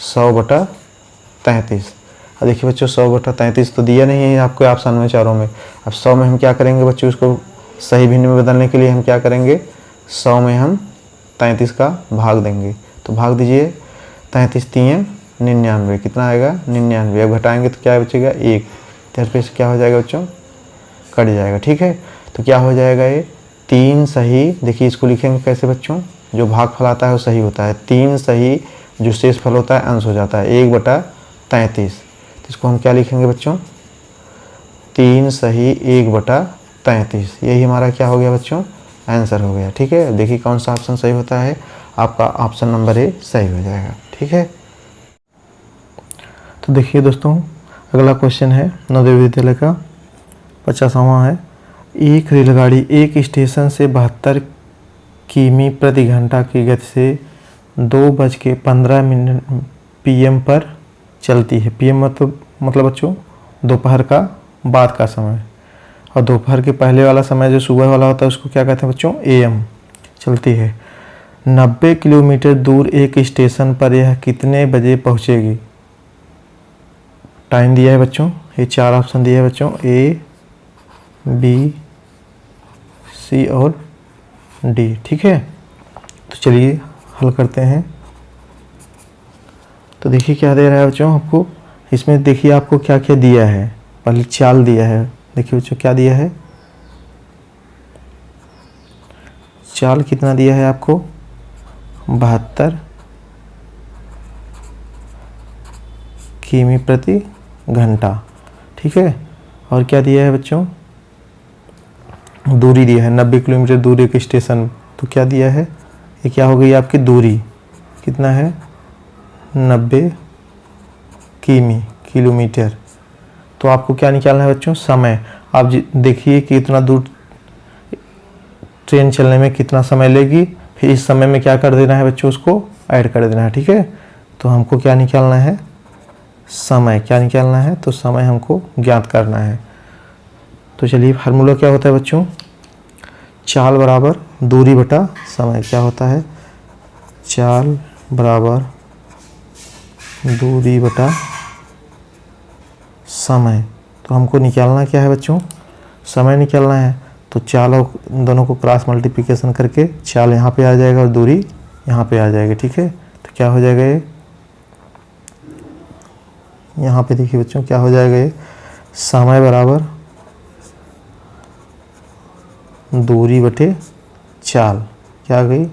100/33। अब देखिए बच्चों 100/33 तो दिया नहीं है आपको ऑप्शन में चारों में। अब 100 में हम क्या करेंगे बच्चों, इसको सही भिन्न में बदलने के लिए हम क्या करेंगे, 100 में हम 33 का भाग देंगे। तो भाग दीजिए, 33 3 99, कितना आएगा 99। अब घटाएंगे तो क्या बचेगा 1, इधर पे क्या हो जाएगा बच्चों, कट जाएगा। ठीक है, तो क्या हो जाएगा ये 3 सही। देखिए इसको लिखेंगे कैसे बच्चों, जो भागफल आता है वो सही होता है, 3 सही जो शेष फल होता है अंश हो जाता है 1/33। तो इसको हम क्या लिखेंगे बच्चों, 3 सही 1/33। यही हमारा क्या हो गया बच्चों, आंसर हो गया। ठीक है, देखिए कौन सा ऑप्शन सही होता है, आपका ऑप्शन नंबर ए सही हो जाएगा। ठीक है, तो देखिए दोस्तों अगला क्वेश्चन है नवोदय विद्यालय का 50वां है। एक रेलगाड़ी एक स्टेशन से 72 किमी प्रति घंटा की गति से 2:15 PM पर चलती है। PM मतलब बच्चों दोपहर का बाद का समय, और दोपहर के पहले वाला समय जो सुबह वाला होता है उसको क्या कहते हैं बच्चों, AM चलती है। 90 किलोमीटर दूर एक स्टेशन पर यह कितने बजे पहुंचेगी। टाइम दिया है बच्चों, ये 4 ऑप्शन दिए है बच्चों, A B C और D। ठीक है, तो चलिए हल करते हैं। तो देखिए क्या दे रहा है बच्चों आपको, इसमें देखिए आपको क्या क्या दिया है, पहले चाल दिया है। देखिए बच्चों क्या दिया है, चाल कितना दिया है आपको 72 किमी प्रति घंटा। ठीक है, और क्या दिया है बच्चों, दूरी दिया है 90 किलोमीटर दूरी के स्टेशन। तो क्या दिया है, ये क्या हो गई आपकी दूरी, कितना है 90 किलोमीटर। तो आपको क्या निकालना है बच्चों, समय। आप देखिए कि इतना दूर ट्रेन चलने में कितना समय लेगी, फिर इस समय में क्या कर देना है बच्चों, उसको ऐड कर देना है। ठीक है, तो हमको क्या निकालना है, समय। क्या निकालना है, तो समय हमको ज्ञात करना है। तो चलिए फार्मूला क्या होता है बच्चों, चाल बराबर दूरी बटा समय। क्या होता है, चाल बराबर दूरी बटा समय। तो हमको निकालना क्या है बच्चों, समय निकालना है। तो चाल और दोनों को क्रॉस मल्टीप्लिकेशन करके चाल यहाँ पे आ जाएगा और दूरी यहाँ पे आ जाएगी। ठीक है, तो क्या हो जाएगा ये, यहाँ पे देखिए बच्चों क्या हो जाएगा ये, समय बराबर दूरी बटे चाल। क्या आ गई,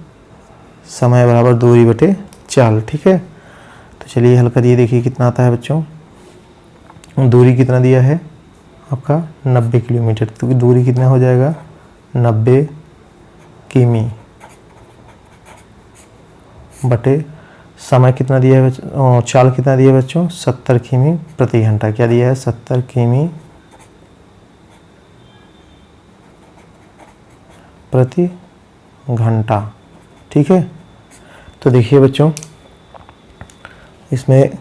समय बराबर दूरी बटे चाल। ठीक है, तो चलिए हल करिए। देखिए कितना आता है बच्चों, दूरी कितना दिया है आपका 90 किलोमीटर, तो दूरी कितना हो जाएगा 90 किमी बटे समय कितना दिया है बच्चों, चाल कितना दिया है बच्चों, 70 किमी प्रति घंटा। क्या दिया है, 70 किमी प्रति घंटा। ठीक है, तो देखिए बच्चों इसमें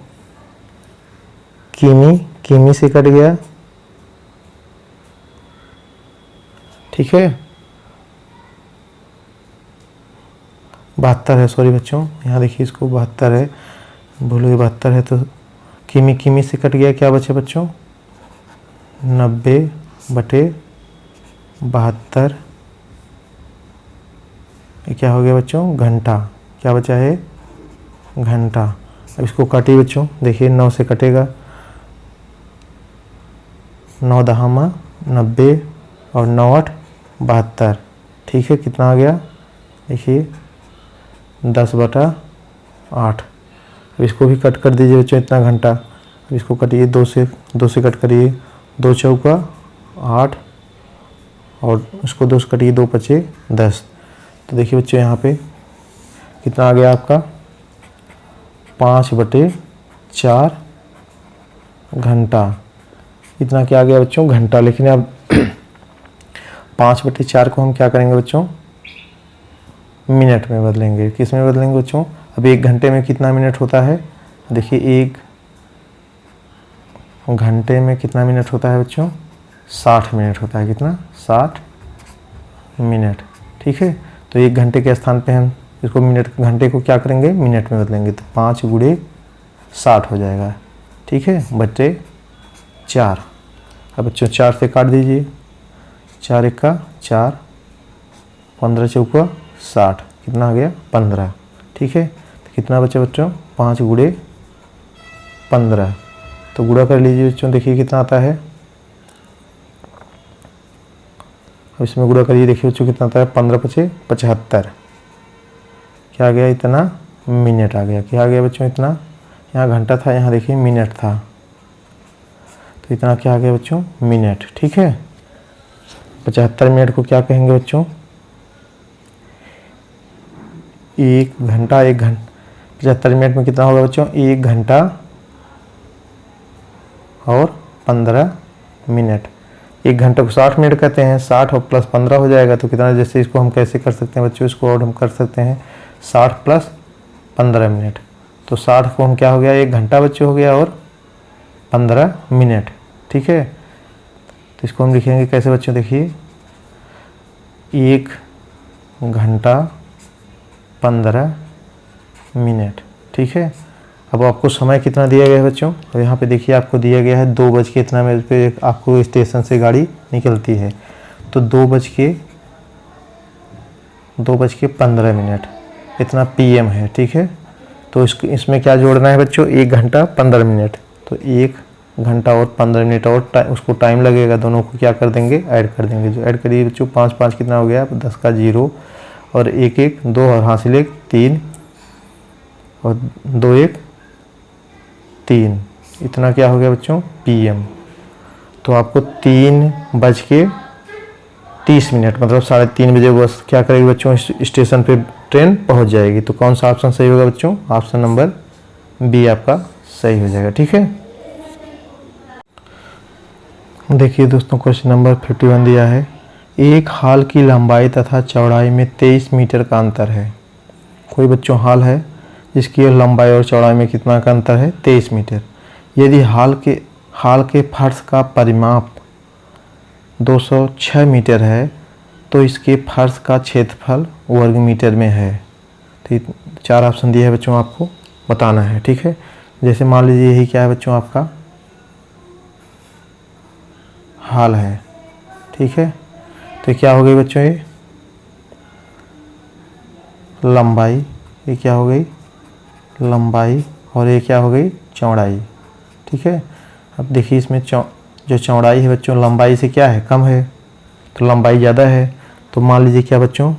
किमी से कट गया। ठीक है, 72 है, सॉरी बच्चों, यहाँ देखिए इसको 72 है, भूल गए 72 है, तो किमी से कट गया, क्या बचे बच्चों, 90/72। ये क्या हो गया बच्चों, घंटा। क्या बचा है, घंटा। अब इसको काटिए बच्चों, देखिए 9 से कटेगा, 9 दहामा 90 और 9 8 72। ठीक है, कितना आ गया, देखिए 10/8। अब इसको भी कट कर दीजिए बच्चों, इतना घंटा। अब इसको कटिए, 2 से कट करिए, 2 चौका 8 और इसको 2 से कटिए, 2 पचे 10। तो देखिए बच्चों यहाँ पे कितना आ गया आपका, 5/4 घंटा। इतना क्या आ गया बच्चों, घंटा। लेकिन अब 5/4 को हम क्या करेंगे बच्चों, मिनट में बदलेंगे। किस में बदलेंगे बच्चों, अब 1 घंटे में कितना मिनट होता है, देखिए 1 घंटे में कितना मिनट होता है बच्चों, 60 मिनट होता है। कितना, 60 मिनट। ठीक है, तो 1 घंटे के स्थान पे हम इसको मिनट, घंटे को क्या करेंगे, मिनट में बदलेंगे, तो 5 × 60 हो जाएगा। ठीक है, बटे 4। अब बच्चों 4 से काट दीजिए, 4 1 4, 15 चौका 60, कितना आ गया, 15। ठीक है, तो कितना बचा बच्चों, 5 × 15। तो गुणा कर लीजिए बच्चों, देखिए कितना आता है। अब इसमें गुणा करिए, देखिए बच्चों कितना आता है, 15 × 5 = 75। क्या आ गया, इतना मिनट आ गया। क्या आ गया बच्चों, इतना, यहाँ घंटा था, यहाँ देखिए मिनट था, तो इतना क्या आ गया बच्चों, मिनट। ठीक है, 75 मिनट को क्या कहेंगे बच्चों, 1 घंटा। 75 मिनट में कितना होगा बच्चों, 1 घंटा और 15 मिनट। 1 घंटे को 60 मिनट कहते हैं, 60 और प्लस 15 हो जाएगा, तो कितना, जैसे इसको हम कैसे कर सकते हैं बच्चों, इसको और हम कर सकते हैं 60 + 15 मिनट। तो 60 को हम क्या हो गया, 1 घंटा बच्चों हो गया और 15 मिनट। ठीक है, तो इसको हम लिखेंगे कैसे बच्चों, देखिए 1 घंटा 15 मिनट। ठीक है, अब आपको समय कितना दिया गया है बच्चों, और यहाँ पे देखिए आपको दिया गया है 2 बज के इतना मिनट पे आपको स्टेशन से गाड़ी निकलती है, तो 2 बज के 15 मिनट इतना PM है। ठीक है, तो इसमें क्या जोड़ना है बच्चों, 1 घंटा 15 मिनट, तो 1 घंटा और 15 मिनट और उसको टाइम लगेगा, दोनों को क्या कर देंगे, ऐड कर देंगे। जो ऐड करिए बच्चों, 5 5 कितना हो गया, 10 का 0 और 1 1 2 और हासिल 1 3 और 2 1 3, इतना क्या हो गया बच्चों, PM। तो आपको 3:30 मतलब 3:30 बजे बस क्या करेगी बच्चों, स्टेशन पे ट्रेन पहुंच जाएगी। तो कौन सा ऑप्शन सही होगा बच्चों, ऑप्शन नंबर B आपका सही हो जाएगा। ठीक है, देखिए दोस्तों क्वेश्चन नंबर 51 दिया है, एक हाल की लंबाई तथा चौड़ाई में 23 मीटर का अंतर है। कोई बच्चों हाल है जिसकी लंबाई और चौड़ाई में कितना का अंतर है, 23 मीटर। यदि हाल के फर्श का परिमाप 206 मीटर है तो इसके फर्श का क्षेत्रफल वर्ग मीटर में है। तो 4 ऑप्शन दिए हैं बच्चों, आपको बताना है। ठीक है, जैसे मान लीजिए यही क्या है बच्चों, आपका हाल है। ठीक है, तो क्या हो गई बच्चों, ये लंबाई, ये क्या हो गई लंबाई, और ये क्या हो गई चौड़ाई। ठीक है, अब देखिए इसमें जो चौड़ाई है बच्चों लंबाई से क्या है, कम है, तो लंबाई ज़्यादा है। तो मान लीजिए क्या बच्चों,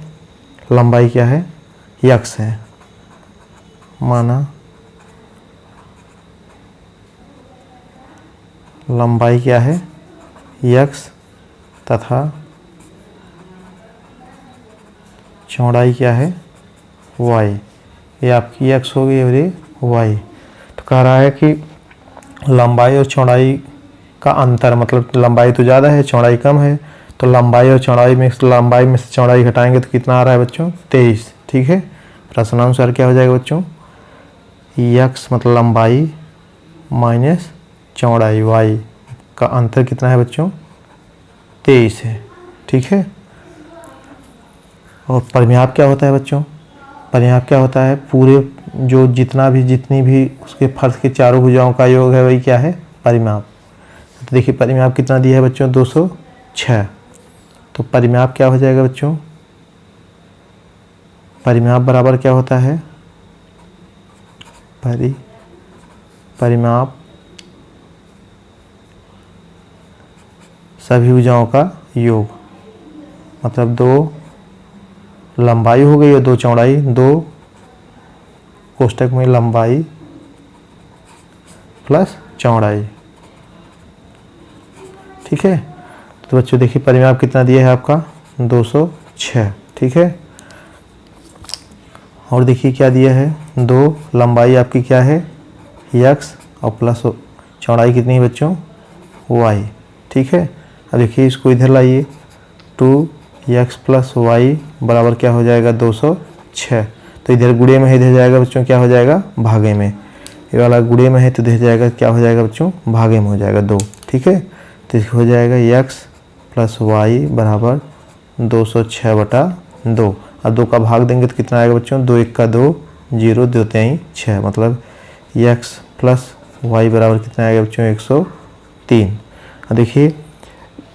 लंबाई क्या है, x है, माना लंबाई क्या है, x तथा चौड़ाई क्या है, y। ये आपकी x हो गई और ये y। तो कह रहा है कि लंबाई और चौड़ाई का अंतर, मतलब लंबाई तो ज़्यादा है चौड़ाई कम है, तो लंबाई और चौड़ाई में से चौड़ाई घटाएंगे तो कितना आ रहा है बच्चों 23। ठीक है, प्रश्नानुसार क्या हो जाएगा बच्चों, x मतलब लंबाई माइनस चौड़ाई y का अंतर कितना है बच्चों 23 है। ठीक है, और परिमाप क्या होता है बच्चों, परिमाप क्या होता है, पूरे जो जितनी भी उसके फर्श के चारों भुजाओं का योग है वही क्या है परिमाप। तो देखिए परिमाप कितना दिया है बच्चों 206। तो परिमाप क्या हो जाएगा बच्चों, परिमाप बराबर क्या होता है, परिमाप सभी भुजाओं का योग, मतलब 2 लंबाई हो गई और 2 चौड़ाई, 2 कोष्टक में लंबाई प्लस चौड़ाई। ठीक है, तो बच्चों देखिए परिमाप कितना दिया है आपका 206। ठीक है, और देखिए क्या दिया है, 2 लंबाई आपकी क्या है x और प्लस चौड़ाई कितनी है बच्चों y। ठीक है, अब देखिए इसको इधर लाइए, 2x प्लस y बराबर क्या हो जाएगा 206। तो इधर गुणे में है, इधर जाएगा बच्चों क्या हो जाएगा भागे में, ये वाला गुणे में है तो इधर जाएगा क्या हो जाएगा बच्चों भागे में हो जाएगा 2। ठीक है, तो इसको हो जाएगा x प्लस y बराबर 206/2। अब 2 का भाग देंगे तो कितना आएगा बच्चों, 2 1 का 2, 0 2 3 6, मतलब x प्लस y बराबर कितना आएगा बच्चों 103। अब देखिए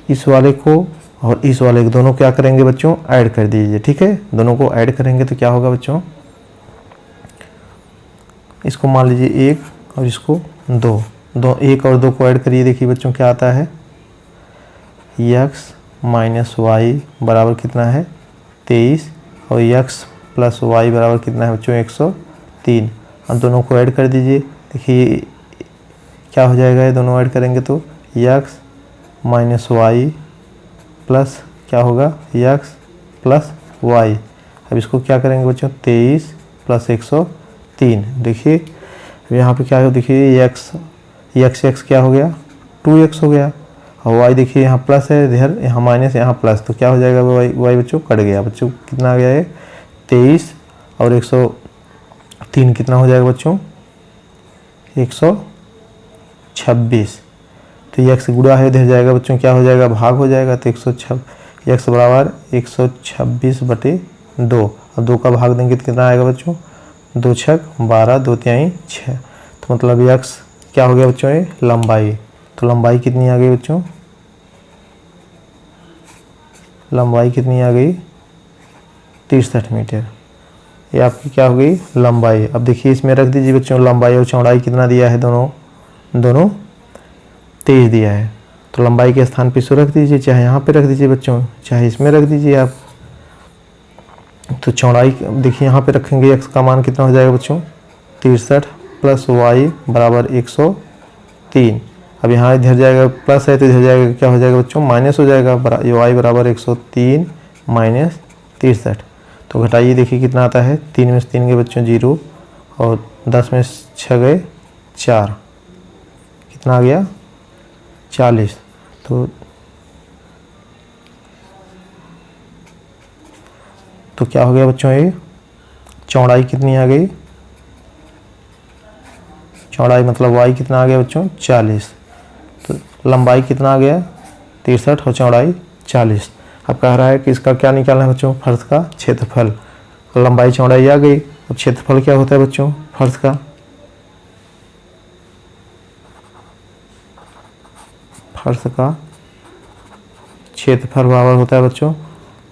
इस वाले को और इस वाले को दोनों क्या करेंगे बच्चों ऐड कर दीजिए। ठीक है, दोनों को ऐड करेंगे तो क्या होगा बच्चों, इसको मान लीजिए 1 और इसको 2, 1 और 2 को ऐड करिए, देखिए बच्चों क्या आता है x माइनस वाई बराबर कितना है 23 और x प्लस वाई बराबर कितना है बच्चों 103। अब दोनों को ऐड कर दीजिए, देखिए क्या हो जाएगा, ये दोनों ऐड करेंगे तो x माइनस वाई प्लस क्या होगा x प्लस वाई। अब इसको क्या करेंगे बच्चों 23 प्लस 103। देखिए यहाँ पे क्या है, देखिए x क्या हो गया 2x हो गया, और y देखिए यहाँ प्लस है, इधर यहाँ माइनस यहाँ प्लस, तो क्या हो जाएगा y बच्चों कट गया, बच्चों कितना आ गया है 23 और 103 कितना हो जाएगा बच्चों 126। तो ये x गुणा है, इधर जाएगा बच्चों क्या हो जाएगा भाग हो जाएगा, तो 126 x बराबर 126/2। और 2 का भाग देंगे तो कितना आएगा बच्चों 2 6 12 2 3 6। तो मतलब x क्या हो गया बच्चों ये लंबाई, तो लंबाई कितनी आ गई बच्चों, लंबाई कितनी आ गई 63 मीटर। ये आपकी क्या हो गई लंबाई। अब देखिए इसमें रख दीजिए बच्चों लंबाई और चौड़ाई कितना दिया है, दोनों 23 दिया है, तो लंबाई के स्थान पे इसको रख दीजिए, चाहे यहाँ पे रख दीजिए बच्चों, चाहे इसमें रख दीजिए आप। तो चौड़ाई देखिए यहाँ पे रखेंगे x का मान कितना हो जाएगा बच्चों 63 प्लस y बराबर 103। अब यहाँ इधर जाएगा प्लस है तो इधर जाएगा क्या हो जाएगा बच्चों माइनस हो जाएगा, y बराबर 103 माइनस 63। तो घटाइए देखिए कितना आता है, 3 में से 3 गए बच्चों 0 और 10 में 6 गए 4, कितना आ गया 40। तो क्या हो गया बच्चों ये चौड़ाई कितनी आ गई, चौड़ाई मतलब y कितना आ गया बच्चों 40, तो लंबाई कितना आ गया 63 और चौड़ाई 40। अब कह रहा है कि इसका क्या निकालना है बच्चों फर्श का क्षेत्रफल। लंबाई चौड़ाई आ गई, अब क्षेत्रफल क्या होता है बच्चों फर्श का, फर्श का क्षेत्रफल बराबर होता है बच्चों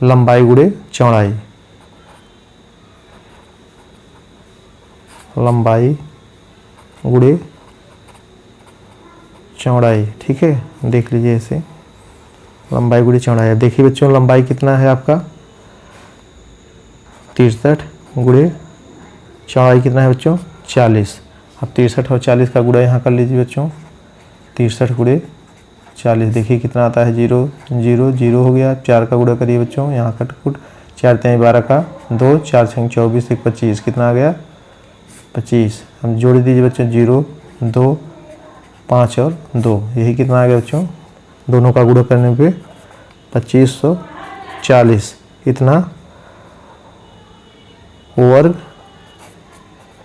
लंबाई गुणे चौड़ाई, लंबाई गुणे चौड़ाई। ठीक है, देख लीजिए ऐसे लंबाई गुणे चौड़ाई। अब देखिए बच्चों लंबाई कितना है आपका 63 गुणे चौड़ाई कितना है बच्चों 40। अब 63 और 40 का गुणा यहाँ कर लीजिए बच्चों, 63 गुणे 40 देखिए कितना आता है 0 0 0 हो गया। 4 का गुणा करिए बच्चों, यहाँ कट 4 3 12 का 2 4 6 24 1 25 कितना आ गया 25, हम जोड़ दीजिए बच्चों 0, 2, 5 और 2, यही कितना आ गया बच्चों, दोनों का गुणा करने पे 2540 कितना वर्ग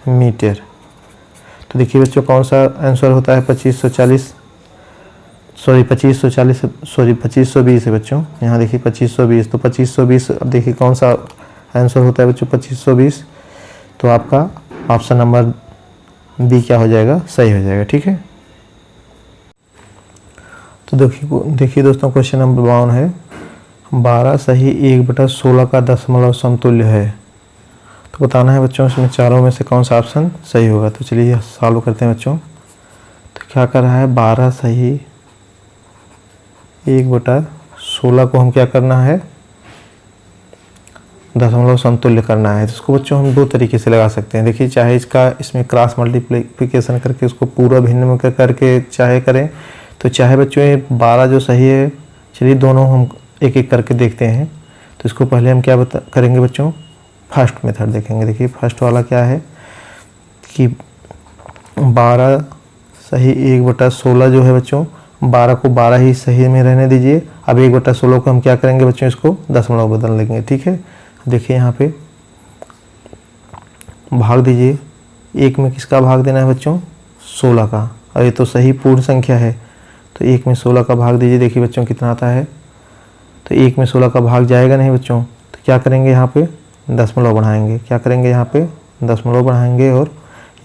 मीटर। तो देखिए बच्चों कौन सा आंसर होता है 2520 है बच्चों, यहाँ देखिए 2520, तो 2520 अब देखिए कौन सा आंसर होता है बच्चों 2520, तो आपका ऑप्शन नंबर बी क्या हो जाएगा, सही हो जाएगा। ठीक है, तो देखिए दोस्तों क्वेश्चन नंबर 52 है, 12 सही 1/16 का दशमलव समतुल्य है। तो बताना है बच्चों इसमें चारों में से कौन सा ऑप्शन सही होगा। तो चलिए सॉल्व करते हैं बच्चों। तो क्या कर रहा है, 12 सही 1/16 को हम क्या करना है, दशमलव समतुल्य करना है। तो इसको बच्चों हम दो तरीके से लगा सकते हैं। देखिए चाहे इसमें क्रॉस मल्टीप्लिकेशन करके उसको पूरा भिन्न में करके चाहे करें, तो चाहे बच्चों ये 12 जो सही है, चलिए दोनों हम एक एक करके देखते हैं। तो इसको पहले हम क्या करेंगे बच्चों, फर्स्ट मेथड देखेंगे। देखिए फर्स्ट वाला क्या है कि 12 सही 1/16 जो है बच्चों, 12 को 12 ही सही में रहने दीजिए। अब 1/16 को हम क्या करेंगे बच्चों, इसको दशमलव बदल लेंगे। ठीक है, देखिए यहाँ पे भाग दीजिए, एक में किसका भाग देना है बच्चों, 16 का, और ये तो सही पूर्ण संख्या है, तो एक में 16 का भाग दीजिए। देखिए बच्चों कितना आता है, तो एक में 16 का भाग जाएगा नहीं बच्चों, तो क्या करेंगे यहाँ पे दशमलव बढ़ाएंगे, क्या करेंगे यहाँ पे दशमलव बढ़ाएंगे और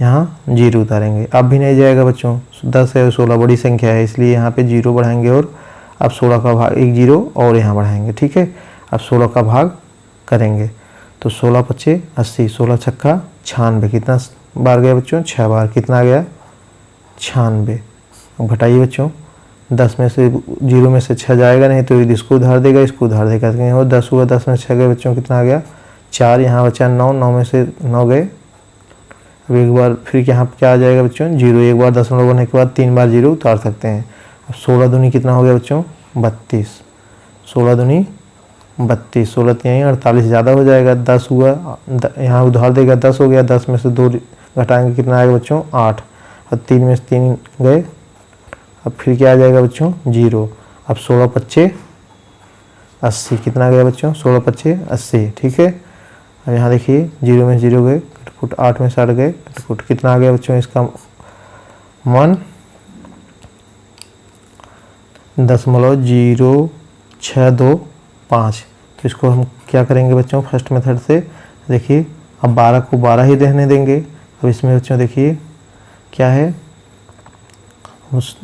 यहाँ 0 उतारेंगे। अब भी नहीं जाएगा बच्चों, 10 है और 16 बड़ी संख्या है, इसलिए यहाँ पे 0 बढ़ाएंगे और अब 16 का भाग, एक 0 और यहाँ बढ़ाएंगे। ठीक है, अब 16 का भाग करेंगे, तो 16 × 5 = 80, 16 × 6 = 96, कितना बार गया बच्चों, 6 बार, कितना आ गया 96। अब घटाइए बच्चों, 10 में से 0 में से 6 जाएगा नहीं, तो इसको उधार देगा, इसको उधार देगा, तो और 10 हुआ, 10 में 6 गए बच्चों, कितना आ गया 4, यहाँ बचा 9, 9 में से 9 गए। अब एक बार फिर यहाँ पर क्या आ जाएगा बच्चों, 0, एक बार दशमलव होने के बाद 3 बार 0 उतार सकते हैं। अब 16 दूनी कितना हो गया बच्चों, 32, 16 दूनी 32, 16 3 48, ज़्यादा हो जाएगा, 10 हुआ, यहाँ उधार देगा, 10 हो गया, 10 में से 2 घटाएंगे, कितना आएगा बच्चों 8, और 3 में से 3 गए। अब फिर क्या आ जाएगा बच्चों 0। अब 16 × 5 = 80, कितना गया बच्चों 16 × 5 = 80। ठीक है, अब यहाँ देखिए 0 में 0 गए, कटकुट 8 में 60 गए, कटकुट कितना आ गया बच्चों, इसका मान 0.0625। तो इसको हम क्या करेंगे बच्चों फर्स्ट मेथड से, देखिए अब 12 को 12 ही रहने देंगे। अब इसमें बच्चों देखिए क्या है, उस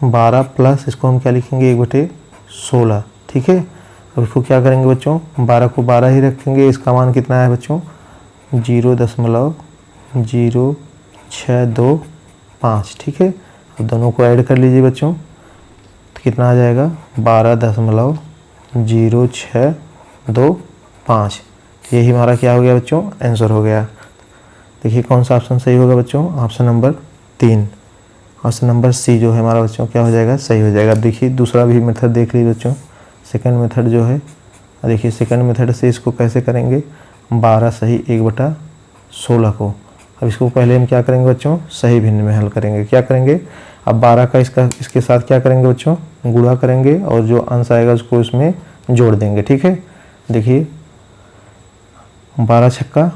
12 प्लस इसको हम क्या लिखेंगे 1/16। ठीक है, अब इसको क्या करेंगे बच्चों, 12 को 12 ही रखेंगे, इसका मान कितना है बच्चों 0.0625। ठीक है, अब दोनों को ऐड कर लीजिए बच्चों, तो कितना आ जाएगा 12.0625। यही हमारा क्या हो गया बच्चों, आंसर हो गया। देखिए कौन सा ऑप्शन सही होगा बच्चों, option number 3, option number C जो है हमारा बच्चों क्या हो जाएगा, सही हो जाएगा। अब देखिए दूसरा भी मेथड देख लीजिए बच्चों, सेकंड मेथड जो है, देखिए सेकंड मेथड से इसको कैसे करेंगे, 12 सही 1/16 को, अब इसको पहले हम क्या करेंगे बच्चों, सही भिन्न में हल करेंगे। क्या करेंगे, अब 12 का इसके साथ क्या करेंगे बच्चों, गुणा करेंगे, और जो अंश आएगा उसको इसमें जोड़ देंगे। ठीक है, देखिए 12 छक्का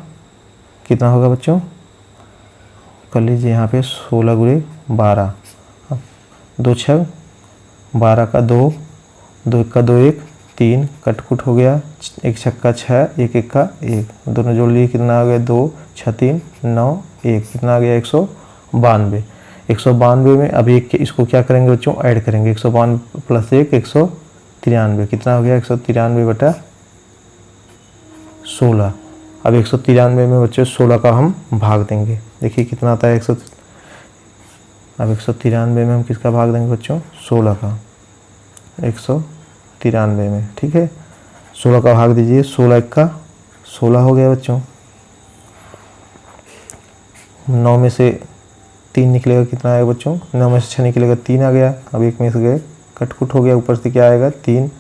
कितना होगा बच्चों, कर लीजिए यहाँ पे 16 × 12, 2 छक 12 का 2, 2 1 का 2 1 3, कटकुट हो गया, 1 छक्का 6, 1 1 का 1, दोनों जोड़ लिए, कितना आ गया 2 6 3 9 1, कितना आ गया 192। 192 में अब एक इसको क्या करेंगे बच्चों, ऐड करेंगे, 192 + 1 193, कितना हो गया 193/16। अब 193 में बच्चों 16 का हम भाग देंगे, देखिए कितना आता है अब 193 में हम किसका भाग देंगे बच्चों, 16 का, 193 में। ठीक है, 16 का भाग दीजिए, 16 1 का 16 हो गया बच्चों, 9 में से 3 निकलेगा, कितना आएगा बच्चों, 9 में से 6 निकलेगा, 3 आ गया। अब 1 में से गए, कटकुट हो गया, ऊपर से क्या आएगा 3,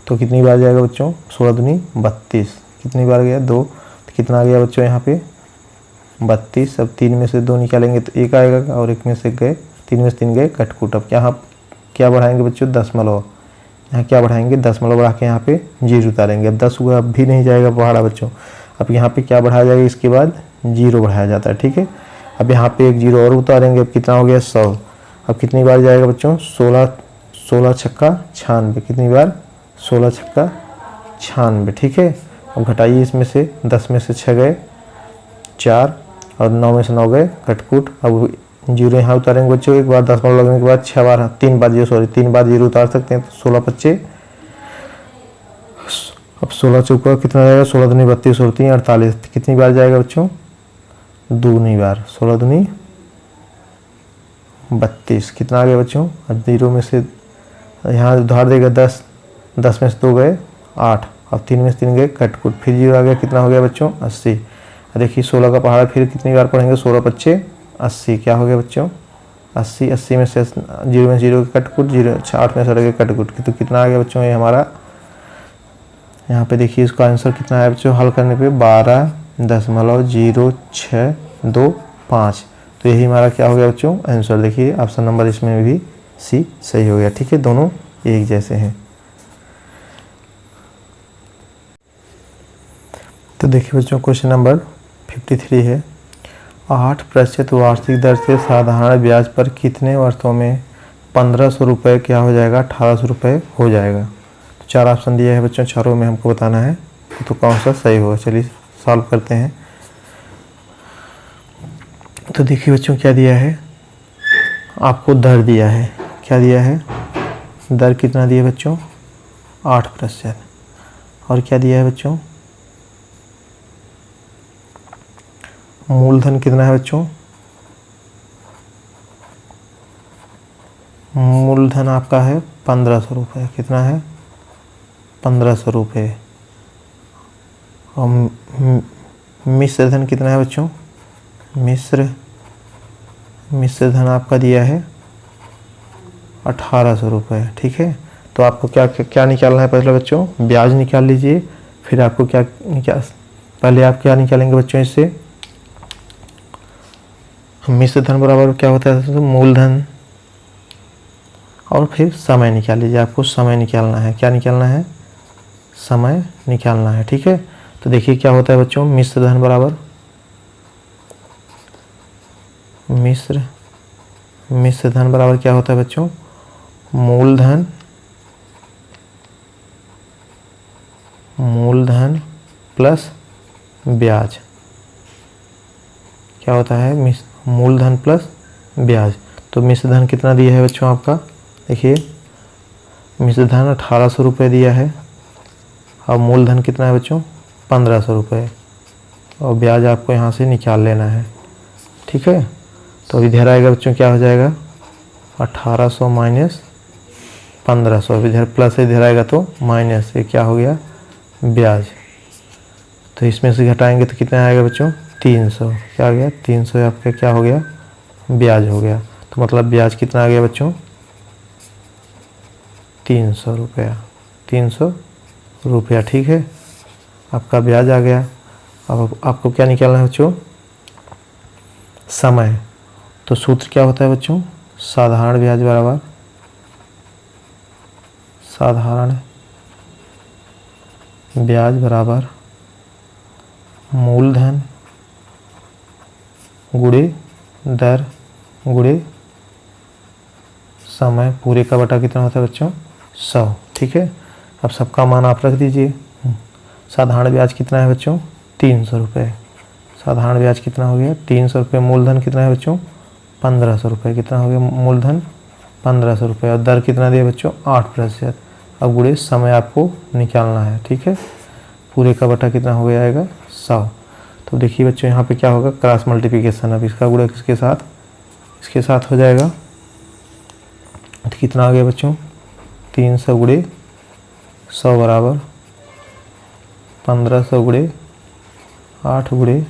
तो कितनी बार जाएगा बच्चों, 16 दूनी 32, कितनी बार गया 2, तो कितना आ गया बच्चों यहाँ पे 32। अब 3 में से 2 निकालेंगे तो 1 आएगा और 1 में से गए 3 में से 3 गए कटकुट। अब यहाँ क्या बढ़ाएंगे बच्चों, दशमलव। यहाँ क्या बढ़ाएंगे, दशमलव बढ़ा के यहाँ पे 0 उतारेंगे। अब 10 हुआ, अब भी नहीं जाएगा पहाड़ा बच्चों। अब यहाँ पे क्या बढ़ाया जाएगा, इसके बाद 0 बढ़ाया जाता है, ठीक है। अब यहाँ पे एक 0 और उतारेंगे। अब कितना हो गया, 100। अब कितनी बार जाएगा बच्चों, 16 छक्का 96। कितनी बार, 16 छक्का 96, ठीक है। अब घटाइए इसमें से, 10 में से 6 गए 4 और 9 में से 9 गए कटकुट। अब 0 यहाँ उतारेंगे बच्चों, एक बार दशमलव लगने के बाद 6 बार 3 बार 0 उतार सकते हैं, तो 16 25। अब 16 चौका कितना जाएगा, 16 दूनी 32 और 3 48। कितनी बार जाएगा बच्चों, दूनी बार, 16 दूनी 32। कितना आ गया बच्चों। अब 0 में से यहाँ उधार देगा 10, 10 में से 2 गए 8 और 3 में से 3 गए कटकुट, फिर 0 आ गया। कितना हो गया बच्चों, 80। देखिए 16 का पहाड़ा फिर कितनी बार पढ़ेंगे, 16 25 80। क्या हो गया बच्चों, 80। 80 में से 0 में 0 कटकुट, 8 में से गए कटकुट, तो कितना आ गया बच्चों, ये हमारा यहाँ पे देखिए इसका आंसर कितना है बच्चों, हल करने पे 12.0625। तो यही हमारा क्या हो गया बच्चों, आंसर। देखिए ऑप्शन नंबर इसमें भी सी सही हो गया, ठीक है। दोनों एक जैसे हैं। तो देखिए बच्चों क्वेश्चन नंबर 53 है, 8% वार्षिक दर से साधारण ब्याज पर कितने वर्षों में 1500 रुपये क्या हो जाएगा, 1800 रुपये हो जाएगा। तो 4 ऑप्शन दिए हैं बच्चों, चारों में हमको बताना है तो कौन सा सही होगा। चलिए सॉल्व करते हैं। तो देखिए बच्चों क्या दिया है, आपको दर दिया है, क्या दिया है, दर कितना दिया बच्चों, 8%। और क्या दिया है बच्चों, मूलधन कितना है बच्चों, मूलधन आपका है 1500 रुपये। कितना है, 1500 रुपये। और मिश्र धन कितना है बच्चों, मिश्र धन आपका दिया है 1800 रुपये, ठीक है। तो आपको क्या निकालना है, पहले बच्चों ब्याज निकाल लीजिए, फिर आपको पहले आप क्या निकालेंगे बच्चों, इससे मिश्र धन बराबर क्या होता है, तो मूलधन और फिर समय निकाल लीजिए। आपको समय निकालना है, क्या निकालना है, समय निकालना है, ठीक है। तो देखिए क्या होता है बच्चों, मिश्र धन बराबर मिश्र धन बराबर क्या होता है बच्चों, मूलधन प्लस ब्याज। क्या होता है, मूलधन प्लस ब्याज। तो मिश्र धन कितना दिया है बच्चों आपका, देखिए मिश्र धन 1800 रुपये दिया है और मूलधन कितना है बच्चों, 1500 रुपये। और ब्याज आपको यहाँ से निकाल लेना है, ठीक है। तो इधर आएगा बच्चों, क्या हो जाएगा, 1800 माइनस 1500। इधर प्लस इधर आएगा तो माइनस, ये क्या हो गया, ब्याज। तो इसमें से घटाएंगे तो कितना आएगा बच्चों, 300। क्या आ गया, 300 आपका क्या हो गया, ब्याज हो गया। तो मतलब ब्याज कितना आ गया बच्चों, 300 रुपया, 300 रुपया, ठीक है। आपका ब्याज आ गया। अब आपको क्या निकालना है बच्चों, समय। तो सूत्र क्या होता है बच्चों, साधारण ब्याज बराबर साधारण ब्याज बराबर मूलधन गुणे दर गुणे समय, पूरे का बटा कितना होता है बच्चों, 100, ठीक है। अब सबका मान आप रख दीजिए। साधारण ब्याज कितना है बच्चों, 300 रुपये। साधारण ब्याज कितना हो गया, 300 रुपये। मूलधन कितना है बच्चों, 1500 रुपये। कितना हो गया मूलधन, 1500 रुपये। और दर कितना दिया बच्चों, 8%। अब गुणे समय आपको निकालना है, ठीक है। पूरे का बटा कितना हो गया आएगा, 100। तो देखिए बच्चों यहाँ पे क्या होगा, क्रॉस मल्टीप्लिकेशन। अब इसका गुणा किसके साथ, इसके साथ हो जाएगा। तो कितना आ गया बच्चों, 300 गुणे 100 बराबर 1500 गुणे 8 गुणे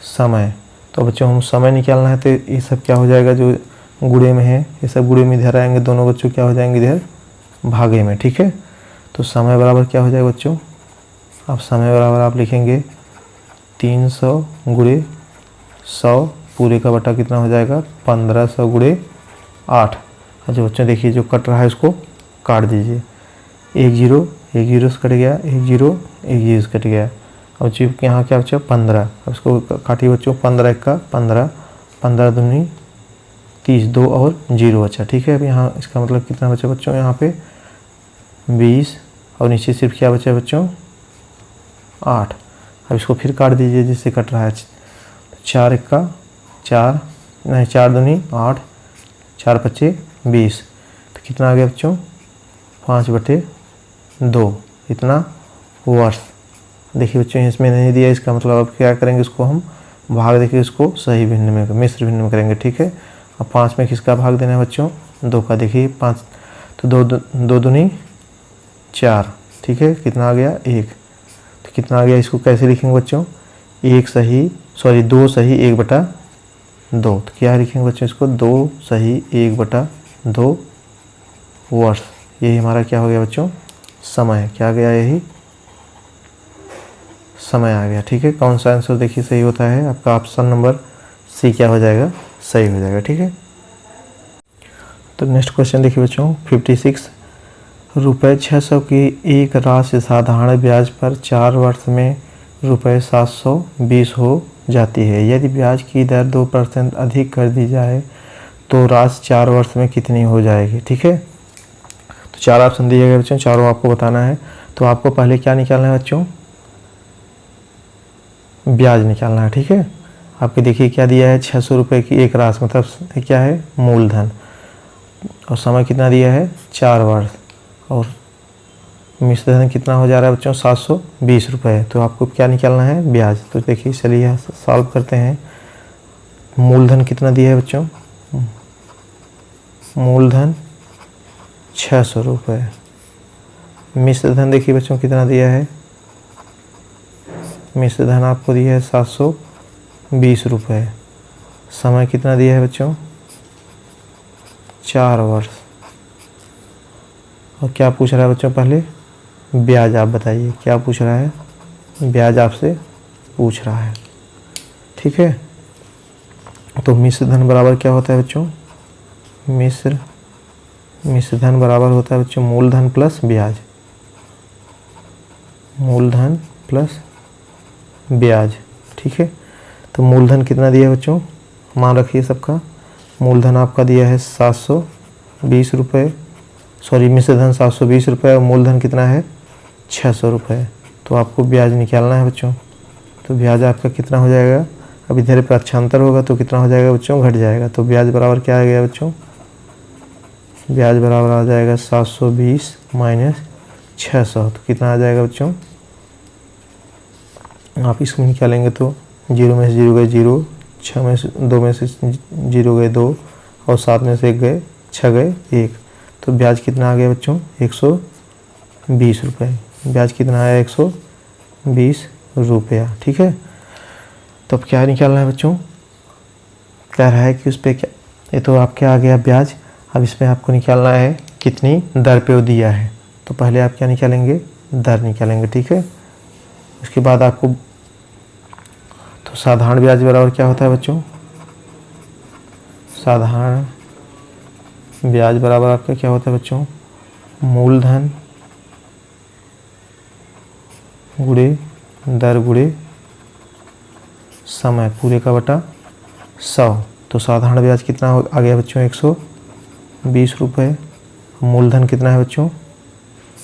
समय। तो बच्चों हम समय निकालना है, तो ये सब क्या हो जाएगा, जो गुणे में है ये सब गुणे में इधर आएंगे, दोनों बच्चों क्या हो जाएंगे इधर भागे में, ठीक है। तो समय बराबर क्या हो जाएगा बच्चों, अब समय बराबर आप लिखेंगे 300 गुणे 100 पूरे का बटा कितना हो जाएगा 1500 गुणे 8। अच्छा बच्चों देखिए जो कट रहा है उसको काट दीजिए। एक जीरो से कट गया, एक जीरो से कट गया। अब जी यहाँ क्या बचा 15। अब इसको काटिए बच्चों, 15 एक का 15, 15 दूनी 30, 2 और 0 बचा। ठीक है, अब यहाँ इसका मतलब कितना बचा बच्चों, यहाँ पे 20 और नीचे सिर्फ क्या बचा बच्चों 8। अब इसको फिर काट दीजिए जिससे कट रहा है। 4 एक का 4, नहीं 4 दूनी 8, 4 पच्चे 20, तो कितना आ गया बच्चों 5/2, इतना वर्ष। देखिए बच्चों इसमें नहीं दिया, इसका मतलब अब क्या करेंगे, इसको हम भाग देखिए इसको सही भिन्न में मिश्र भिन्न में करेंगे। ठीक है, अब 5 में किसका भाग देना है बच्चों 2 का। देखिए 5 तो 2 दूनी 4, ठीक है, कितना आ गया 1, तो कितना आ गया, इसको कैसे लिखेंगे बच्चों 2 सही 1/2, तो क्या लिखेंगे बच्चों इसको 2 सही 1/2 वर्ष। यही हमारा क्या हो गया बच्चों समय, क्या आ गया, यही समय आ गया। ठीक है, कौन सा आंसर देखिए सही होता है आपका, ऑप्शन नंबर सी क्या हो जाएगा, सही हो जाएगा। ठीक है, तो नेक्स्ट क्वेश्चन देखिए बच्चों 56 रुपये 600 की एक राशि साधारण ब्याज पर 4 वर्ष में रुपये 720 हो जाती है। यदि ब्याज की दर 2% अधिक कर दी जाए तो राशि 4 वर्ष में कितनी हो जाएगी। ठीक है, तो 4 ऑप्शन दिए गए बच्चों, चारों आपको बताना है। तो आपको पहले क्या निकालना है बच्चों, ब्याज निकालना है। ठीक है, आपके देखिए क्या दिया है 600 रुपये की एक राशि, मतलब क्या है मूलधन, और समय कितना दिया है 4 वर्ष, और मिश्र धन कितना हो जा रहा है बच्चों 720 रुपये। तो आपको क्या निकालना है ब्याज। तो देखिए चलिए सॉल्व करते हैं। मूलधन कितना दिया है बच्चों, मूलधन 600 रुपये, मिश्र धन देखिए बच्चों कितना दिया है, मिश्र धन आपको दिया है 720 रुपये, समय कितना दिया है बच्चों 4 वर्ष, और क्या पूछ रहा है बच्चों पहले ब्याज। आप बताइए क्या पूछ रहा है, ब्याज आपसे पूछ रहा है। ठीक है, तो मिश्र धन बराबर क्या होता है बच्चों, मिश्र धन बराबर होता है बच्चों मूलधन प्लस ब्याज, मूलधन प्लस ब्याज। ठीक है, तो मूलधन कितना दिया है बच्चों, मान रखिए सबका, मूलधन आपका दिया है 720 रुपये, सॉरी मिश्र धन 720 रुपये और मूलधन कितना है 600 रुपये। तो आपको ब्याज निकालना है बच्चों। तो ब्याज आपका कितना हो जाएगा, अब इधर पर पक्षांतर होगा तो कितना हो जाएगा बच्चों, घट जाएगा। तो ब्याज बराबर क्या आ गया बच्चों, ब्याज बराबर आ जाएगा 720 माइनस 600, तो कितना आ जाएगा बच्चों, आप इसको निकालेंगे तो 0 में से 0 गए 0, 6 में से 2 में से 0 गए 2, और 7 में से 1 गए 6 गए 1, तो ब्याज कितना आ गया बच्चों 120 रुपये। ब्याज कितना आया 120 रुपया। ठीक है, तो अब क्या निकालना है बच्चों, कह रहा है कि उस पर क्या, ये तो आपके आ गया ब्याज, अब इसमें आपको निकालना है कितनी दर पे वो दिया है। तो पहले आप क्या निकालेंगे, दर निकालेंगे। ठीक है, उसके बाद आपको, तो साधारण ब्याज बराबर क्या होता है बच्चों, साधारण ब्याज बराबर आपका क्या होता है बच्चों, मूलधन गुणे दर गुणे समय पूरे का बटा 100। तो साधारण ब्याज कितना आ गया बच्चों 120 रुपये, मूलधन कितना है बच्चों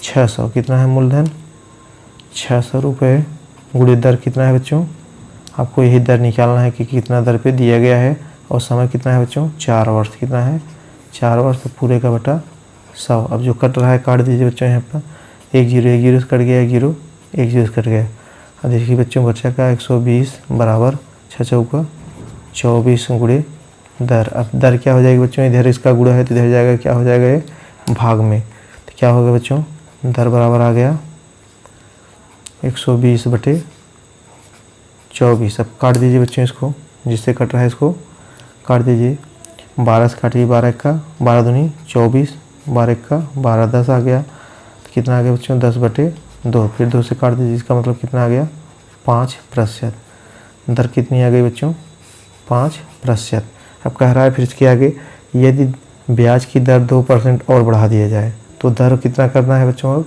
600, कितना है मूलधन 600 रुपये, गुणे दर कितना है बच्चों, आपको यही दर निकालना है कि कितना दर पे दिया गया है, और समय कितना है बच्चों 4 वर्ष, कितना है 4 वर्ष, तो पूरे का बटा 100। अब जो कट रहा है काट दीजिए बच्चों, यहाँ पर 1 0 से कट गया, 1 0 से कट गया। अब देखिए बच्चों बच्चा का 120 बराबर 6 चौका 24 गुणे दर। अब दर क्या हो जाएगी बच्चों, इधर इसका गुणा है तो इधर जाएगा, क्या हो जाएगा ये भाग में, तो क्या होगा बच्चों, दर बराबर आ गया 120/24। अब काट दीजिए बच्चों इसको, जिससे कट रहा है इसको काट दीजिए। 12 से काटिए, 12 का 12 दूनी 24, 12 का 12, 10 आ गया, तो कितना आ गया बच्चों 10/2। फिर 2 से काट दीजिए, इसका मतलब कितना आ गया 5%। दर कितनी आ गई बच्चों 5%। अब कह रहा है फिर इसके आगे यदि ब्याज की दर 2% और बढ़ा दिया जाए तो दर कितना करना है बच्चों।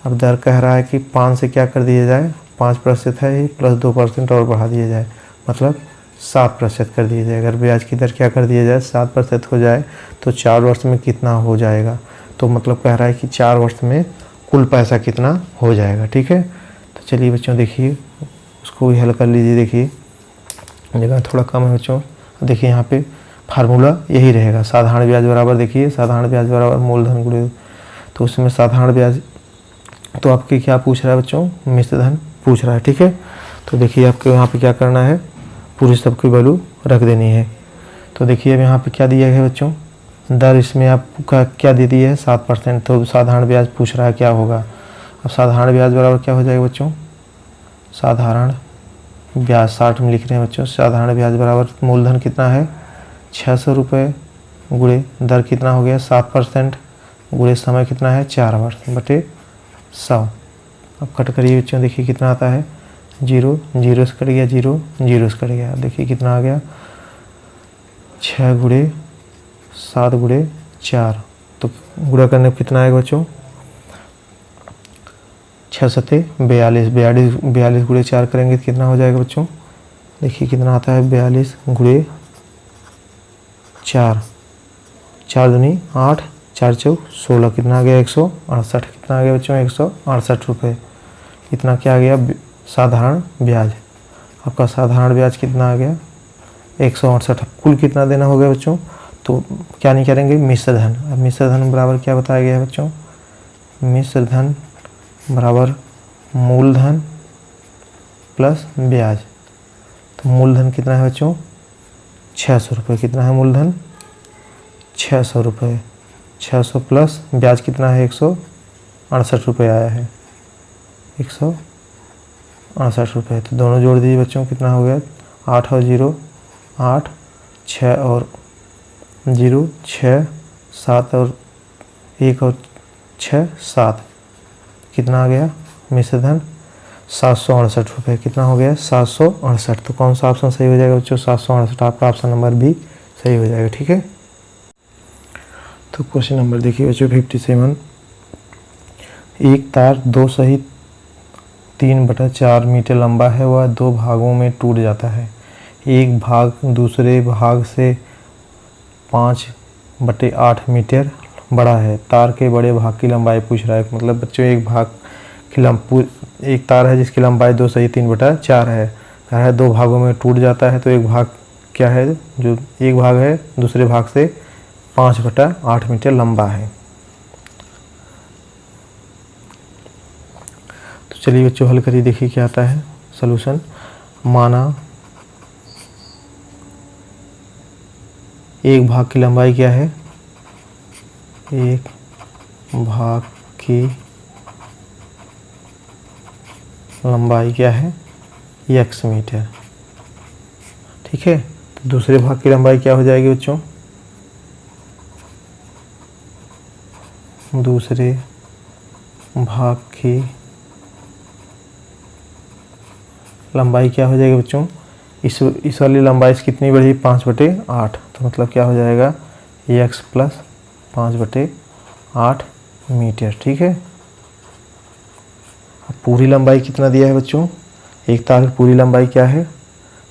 अब दर कह रहा है कि 5 से क्या कर दिया जाए, 5% है ये, प्लस 2% और बढ़ा दिया जाए, मतलब 7% कर दिया जाए। अगर ब्याज की दर क्या कर दिया जाए 7% हो जाए तो 4 वर्ष में कितना हो जाएगा। तो मतलब कह रहा है कि 4 वर्ष में कुल पैसा कितना हो जाएगा। ठीक है, तो चलिए बच्चों देखिए उसको भी हल कर लीजिए। देखिए जगह थोड़ा कम है बच्चों। देखिए यहाँ पे फार्मूला यही रहेगा, साधारण ब्याज बराबर, देखिए साधारण ब्याज बराबर मूलधन गुणे, तो उसमें साधारण ब्याज तो आपके क्या पूछ रहा है बच्चों, मिश्र धन पूछ रहा है। ठीक है, तो देखिए आपको यहाँ पे क्या करना है, पूरी सबकी वैल्यू रख देनी है। तो देखिए अब यहाँ पे क्या दिया है बच्चों, दर इसमें आपका क्या दे दी है 7%, तो साधारण ब्याज पूछ रहा है क्या होगा। अब साधारण ब्याज बराबर क्या हो जाएगा बच्चों, साधारण ब्याज 60 में लिख रहे हैं बच्चों, साधारण ब्याज बराबर मूलधन कितना है 600 रुपये, गुणे दर कितना हो गया 7%, गुणे समय कितना है 4 वर्ष बटे 100। अब कट करिए बच्चों, देखिए कितना आता है, 0 0 से कट गया, 0 0 से कट गया, देखिए कितना आ गया 6 गुणे 7 गुणे 4, तो गुणा करने पर कितना आएगा बच्चों 6 सत्ते 42, 42 गुणे 4 करेंगे तो कितना हो जाएगा बच्चों, देखिए कितना आता है 42 गुणे 4, 4 दूनी 8, 4 चौक 16, कितना आ गया 168, कितना आ गया बच्चों 168 रुपये। इतना क्या आ गया साधारण ब्याज, आपका साधारण ब्याज कितना आ गया 168। कुल कितना देना हो गया बच्चों, तो क्या नहीं करेंगे मिश्र धन। अब मिश्र धन बराबर क्या बताया गया है बच्चों, मिश्र धन बराबर मूलधन प्लस ब्याज। तो मूलधन कितना है बच्चों 600 रुपये, कितना है मूलधन 600 रुपये, 600 प्लस ब्याज कितना है 168 रुपये आया है, 168 रुपये। तो दोनों जोड़ दीजिए बच्चों, कितना हो गया 8 और 0 8, 6 और 0 6, 7 और 1 और 6 7, कितना आ गया मिश्र धन 768 रुपये, कितना हो गया 768। तो कौन सा ऑप्शन सही हो जाएगा बच्चों 768, आपका ऑप्शन नंबर बी सही हो जाएगा। ठीक है, तो क्वेश्चन नंबर देखिए बच्चों 57, एक तार 2 सहित 3/4 मीटर लंबा है, वह 2 भागों में टूट जाता है। एक भाग दूसरे भाग से 5/8 मीटर बड़ा है। तार के बड़े भाग की लंबाई पूछ रहा है, मतलब बच्चों एक भाग की एक तार है जिसकी लंबाई 2 सही 3/4 है, कहा है 2 भागों में टूट जाता है। तो एक भाग क्या है, जो एक भाग है दूसरे भाग से 5/8 मीटर लंबा है। तो चलिए बच्चों हल करिए, देखिए क्या आता है सलूशन। माना एक भाग की लंबाई क्या है, एक भाग की लंबाई क्या है x मीटर। ठीक है, तो दूसरे भाग की लंबाई क्या हो जाएगी बच्चों, दूसरे भाग की लंबाई क्या हो जाएगी बच्चों, इस वाली लंबाई से कितनी बढ़ी 5/8, तो मतलब क्या हो जाएगा x प्लस 5/8 मीटर। ठीक है, अब पूरी लंबाई कितना दिया है बच्चों, एक तार की पूरी लंबाई क्या है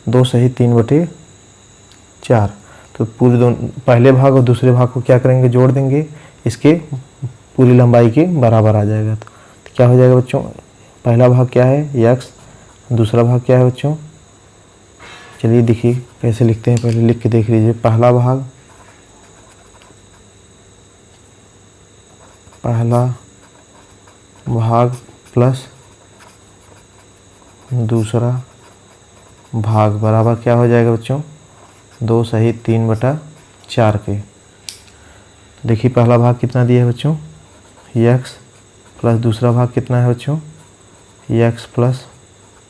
2 सही 3/4, तो पूरे दोनों पहले भाग और दूसरे भाग को क्या करेंगे जोड़ देंगे, इसके पूरी लंबाई के बराबर आ जाएगा। तो क्या हो जाएगा बच्चों, पहला भाग क्या है x, दूसरा भाग क्या है बच्चों, चलिए देखिए कैसे लिखते हैं, पहले लिख के देख लीजिए। पहला भाग प्लस दूसरा भाग बराबर क्या हो जाएगा बच्चों 2 सही 3/4 के। देखिए पहला भाग कितना दिया है बच्चों x, प्लस दूसरा भाग कितना है बच्चों x प्लस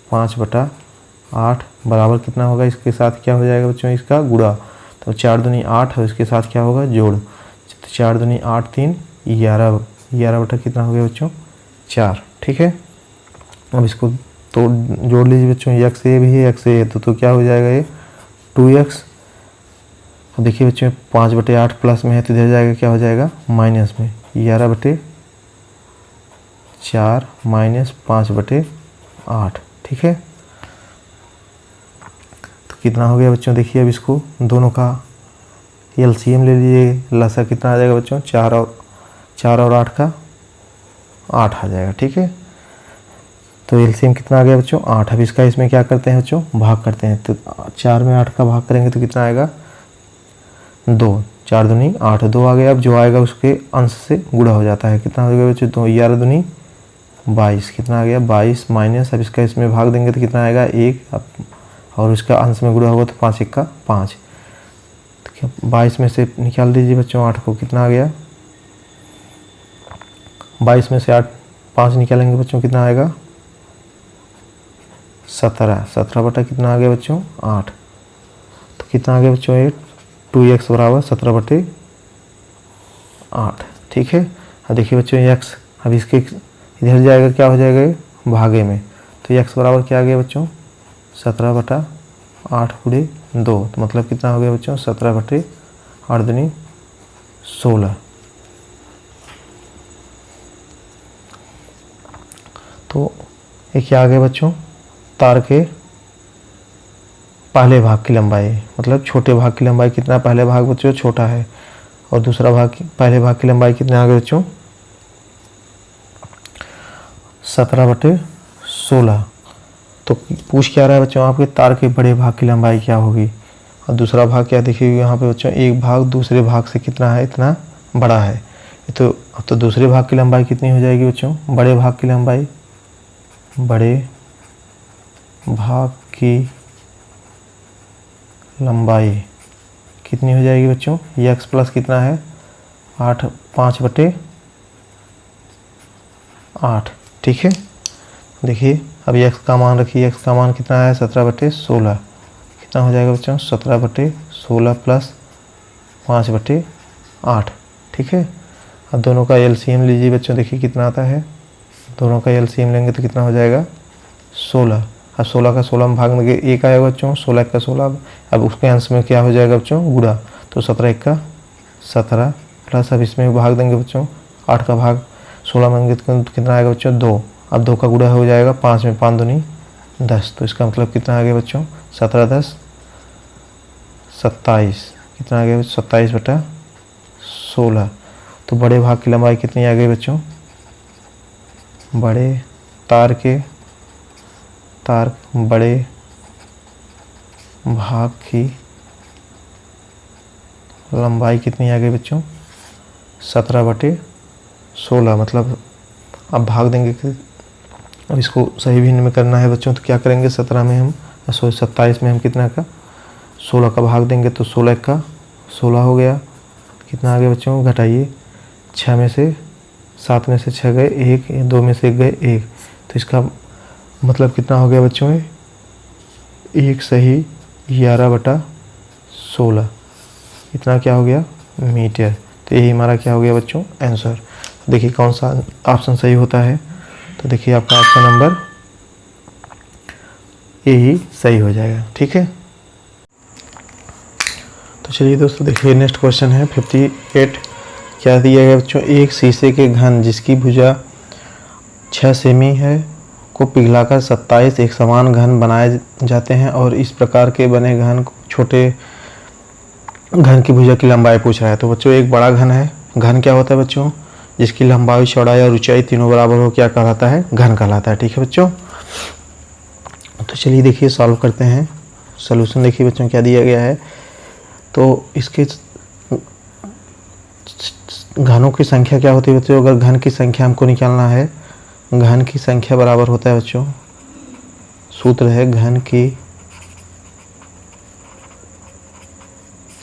5/8 बराबर कितना होगा, इसके साथ क्या हो जाएगा बच्चों इसका गुणा, तो 4 दूनी 8 और इसके साथ क्या होगा जोड़, तो 4 दूनी 8 3 11 बटा कितना हो गया बच्चों 4। ठीक है, अब इसको तो जोड़ लीजिए बच्चों, एक्स ए भी है, एक्स ए है, तो क्या हो जाएगा ये 2x। तो देखिए बच्चों 5/8 प्लस में है तो इधर जाएगा, क्या हो जाएगा माइनस में, 11/4 माइनस 5/8। ठीक है, तो कितना हो गया बच्चों, देखिए अब इसको दोनों का एलसीएम ले लीजिए, लसा कितना आ जाएगा बच्चों, 4 और 8 का 8 आ जाएगा। ठीक है, तो एलसीएम कितना आ गया बच्चों 8। अब इसका इसमें क्या करते हैं बच्चों, भाग करते हैं, तो 4 में 8 का भाग करेंगे तो कितना आएगा 2, 4 दूनी 8, 2 आ गया। अब जो आएगा उसके अंश से गुणा हो जाता है, कितना हो गया बच्चों 2, 11 दूनी 22, कितना आ गया 22 माइनस, अब इसका इसमें भाग देंगे तो कितना आएगा 1, और इसका अंश में गुणा होगा तो 5 1 का 5, तो 22 में से निकाल दीजिए बच्चों 8 को, कितना आ गया 22 में से 5 निकालेंगे बच्चों, कितना आएगा 17 बटा कितना आ गया बच्चों 8, तो कितना आ गया बच्चों ये 2x बराबर 17/8। ठीक है, अब देखिए बच्चों x, अब इसके इधर जाएगा, क्या हो जाएगा ये भागे में, तो x बराबर क्या आ गया बच्चों 17/8 गुणे 2, तो मतलब कितना हो गया बच्चों 17/8 दूनी 16। तो ये क्या आ गया बच्चों, तार के पहले भाग की लंबाई, मतलब छोटे भाग की लंबाई कितना, पहले भाग बच्चों छोटा है, और दूसरा भाग पहले भाग की लंबाई कितना आ गया बच्चों 17/16। तो पूछ क्या रहा है बच्चों, आपके तार के बड़े भाग की लंबाई क्या होगी, और दूसरा भाग क्या देखिए यहाँ पे बच्चों, एक भाग दूसरे भाग से कितना है, इतना बड़ा है, तो दूसरे भाग की लंबाई कितनी हो जाएगी बच्चों, बड़े भाग की लंबाई, बड़े भाग की लंबाई कितनी हो जाएगी बच्चों, x प्लस कितना है 8, 5/8। ठीक है, देखिए अब x का मान रखिए, x का मान कितना है 17/16, कितना हो जाएगा बच्चों 17/16 प्लस 5/8। ठीक है, अब दोनों का एलसीएम लीजिए बच्चों, देखिए कितना आता है, दोनों का एलसीएम लेंगे तो कितना हो जाएगा 16। अब 16 का 16 में भाग देंगे 1 आएगा बच्चों, 16 1 का 16, अब उसके अंश में क्या हो जाएगा बच्चों गुणा, तो 17 1 का 17 प्लस, अब इसमें भाग देंगे बच्चों 8 का भाग 16 में देंगे तो कितना आएगा बच्चों 2, अब 2 का गुणा हो जाएगा 5 में, 5 दूनी 10, तो इसका मतलब कितना आ गया बच्चों 17 10 27, कितना आ गया 27/16। तो बड़े भाग की लंबाई कितनी आ गई बच्चों, बड़े बड़े भाग की लंबाई कितनी आ गई बच्चों 17/16, मतलब अब भाग देंगे कि अब इसको सही भिन्न में करना है बच्चों, तो क्या करेंगे 17 में हम 27 में हम कितना का 16 का भाग देंगे, तो 16 1 का 16 हो गया, कितना आ गया बच्चों, घटाइए 6 में से 7 में से 6 गए 1, 2 में से 1 गए 1, तो इसका मतलब कितना हो गया बच्चों, 1 सही 11/16, इतना क्या हो गया मीटर। तो यही हमारा क्या हो गया बच्चों आंसर। देखिए कौन सा ऑप्शन सही होता है, तो देखिए आपका ऑप्शन नंबर यही सही हो जाएगा। ठीक है, तो चलिए दोस्तों देखिए नेक्स्ट क्वेश्चन है 58। क्या दिया गया बच्चों, एक शीशे के घन जिसकी भुजा 6 सेमी है को पिघलाकर 27 एक समान घन बनाए जाते हैं, और इस प्रकार के बने घन छोटे घन की भुजा की लंबाई पूछ रहा है। तो बच्चों एक बड़ा घन है, घन क्या होता है बच्चों, जिसकी लंबाई चौड़ाई और ऊंचाई तीनों बराबर हो, क्या कहलाता है, घन कहलाता है। ठीक है बच्चों, तो चलिए देखिए सॉल्व करते हैं। सॉल्यूशन देखिए बच्चों क्या दिया गया है, तो इसके घनों की संख्या क्या होती है बच्चों, अगर घन की संख्या हमको निकालना है, घन की संख्या बराबर होता है बच्चों, सूत्र है घन की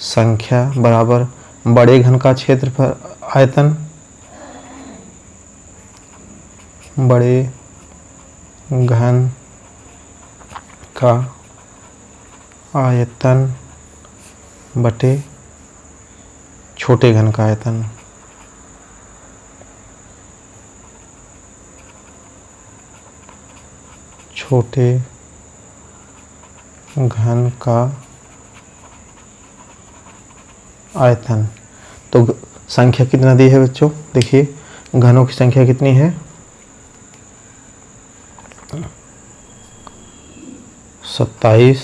संख्या बराबर बड़े घन का क्षेत्रफल आयतन, बड़े घन का आयतन बटे छोटे घन का आयतन। छोटे घन का आयतन। तो संख्या कितना दी है बच्चों, देखिए घनों की संख्या कितनी है 27।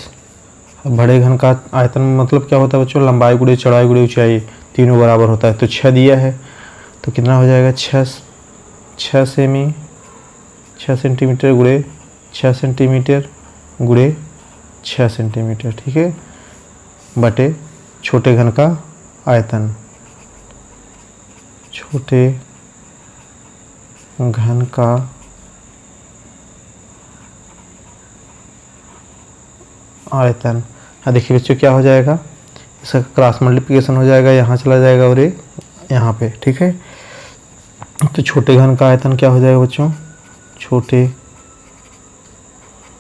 बड़े घन का आयतन मतलब क्या होता है बच्चों, लंबाई गुणे चौड़ाई गुणे ऊंचाई तीनों बराबर होता है। तो 6 दिया है तो कितना हो जाएगा 6 सेमी 6 सेंटीमीटर गुणे 6 सेंटीमीटर गुणे 6 सेंटीमीटर, ठीक है, बटे छोटे घन का आयतन। छोटे घन का आयतन। हाँ देखिए बच्चों क्या हो जाएगा, इसका क्रॉस मल्टीप्लिकेशन हो जाएगा, यहाँ चला जाएगा और ये यहाँ पे, ठीक है। तो छोटे घन का आयतन क्या हो जाएगा बच्चों, छोटे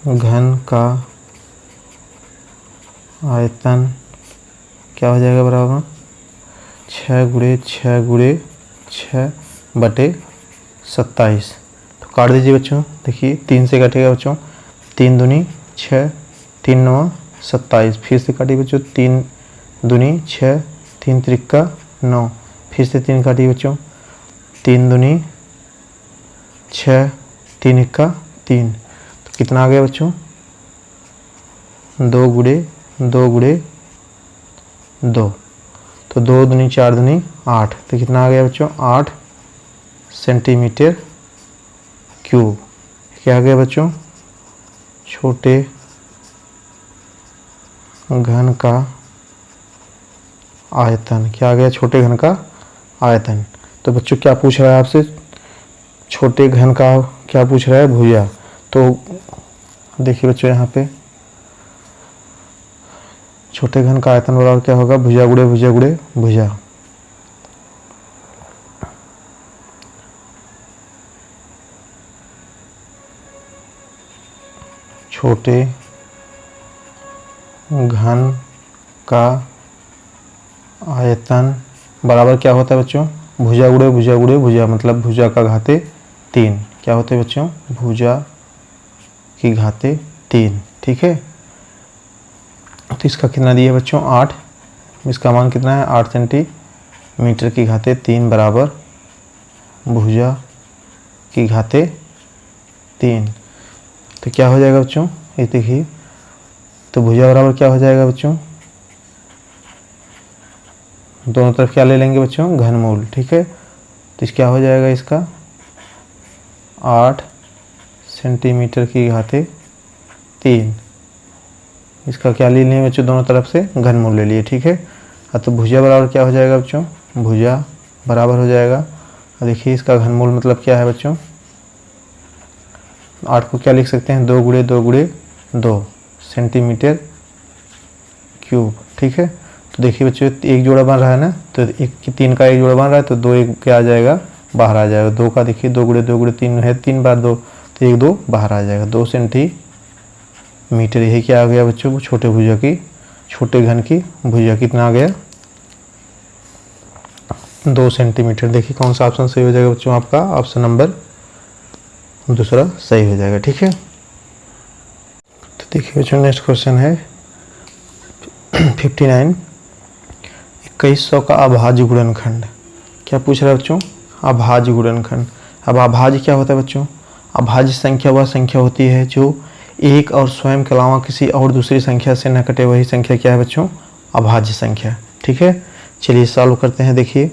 घन का आयतन क्या हो जाएगा बराबर 6 गुणे 6 गुणे 6 बटे 27। तो काट दीजिए बच्चों, देखिए 3 से कटेगा बच्चों, 3 दूनी 6 3 9 27, फिर से काटिए बच्चों 3 दूनी 6 3 त्रिका 9, फिर से 3 काटिए बच्चों, 3 दूनी 6 3 इक्का 3, तो कितना आ गया बच्चों 2 गुणे 2 गुणे 2, तो 2 दूनी 4 दूनी 8, तो कितना आ गया बच्चों 8 सेंटीमीटर क्यूब। क्या आ गया बच्चों, छोटे घन का आयतन। क्या आ गया, छोटे घन का आयतन। तो बच्चों क्या पूछ रहा है आपसे, छोटे घन का क्या पूछ रहा है, भुजा। तो देखिए बच्चों यहाँ पे छोटे घन का आयतन बराबर क्या होगा, भुजा गुणे भुजा गुणे भुजा। छोटे घन का आयतन बराबर क्या होता है बच्चों, भुजा गुणे भुजा गुणे भुजा, मतलब भुजा का घाते 3। क्या होते हैं बच्चों, भुजा की घाते 3, ठीक है। तो इसका कितना दिया है बच्चों 8, इसका मान कितना है 8 सेंटीमीटर की घाते 3 बराबर भुजा की घाते 3। तो क्या हो जाएगा बच्चों, ये देखिए, तो भुजा बराबर क्या हो जाएगा बच्चों, दोनों तरफ क्या ले लेंगे बच्चों, घनमूल, ठीक है। तो इस क्या हो जाएगा, इसका 8 सेंटीमीटर की घाते 3, इसका क्या ले लिए बच्चों, दोनों तरफ से घनमूल ले लिए, ठीक है। तो भुजा बराबर क्या हो जाएगा बच्चों, भुजा बराबर हो जाएगा, देखिए इसका घनमूल मतलब क्या है बच्चों, 8 को क्या लिख सकते हैं, 2 गुणे 2 गुणे 2 सेंटीमीटर क्यूब, ठीक है। तो देखिए बच्चों एक जोड़ा बन रहा है ना, तो एक 3 का एक जोड़ा बन रहा है, तो 2 एक क्या आ जाएगा, बाहर आ जाएगा। 2 का देखिए 2 गुणे 2 गुणे 3 है, 3 बार 2, तो 1 2 बाहर आ जाएगा, 2 सेंटीमीटर। यही क्या आ गया बच्चों, छोटे भुजा की, छोटे घन की भुजा कितना आ गया, 2 सेंटीमीटर। देखिए कौन सा ऑप्शन सही हो जाएगा बच्चों, आपका ऑप्शन नंबर दूसरा सही हो जाएगा, ठीक है। तो देखिए बच्चों नेक्स्ट क्वेश्चन है 59, 2100 का अभाज्य गुणनखंड। क्या पूछ रहा है बच्चों, अभाज्य गुणनखंड। अब अभाज्य क्या होता है बच्चों, अभाज्य संख्या वह संख्या होती है जो एक और स्वयं के अलावा किसी और दूसरी संख्या से न कटे, वही संख्या क्या है बच्चों, अभाज्य संख्या, ठीक है। चलिए सॉल्व करते हैं। देखिए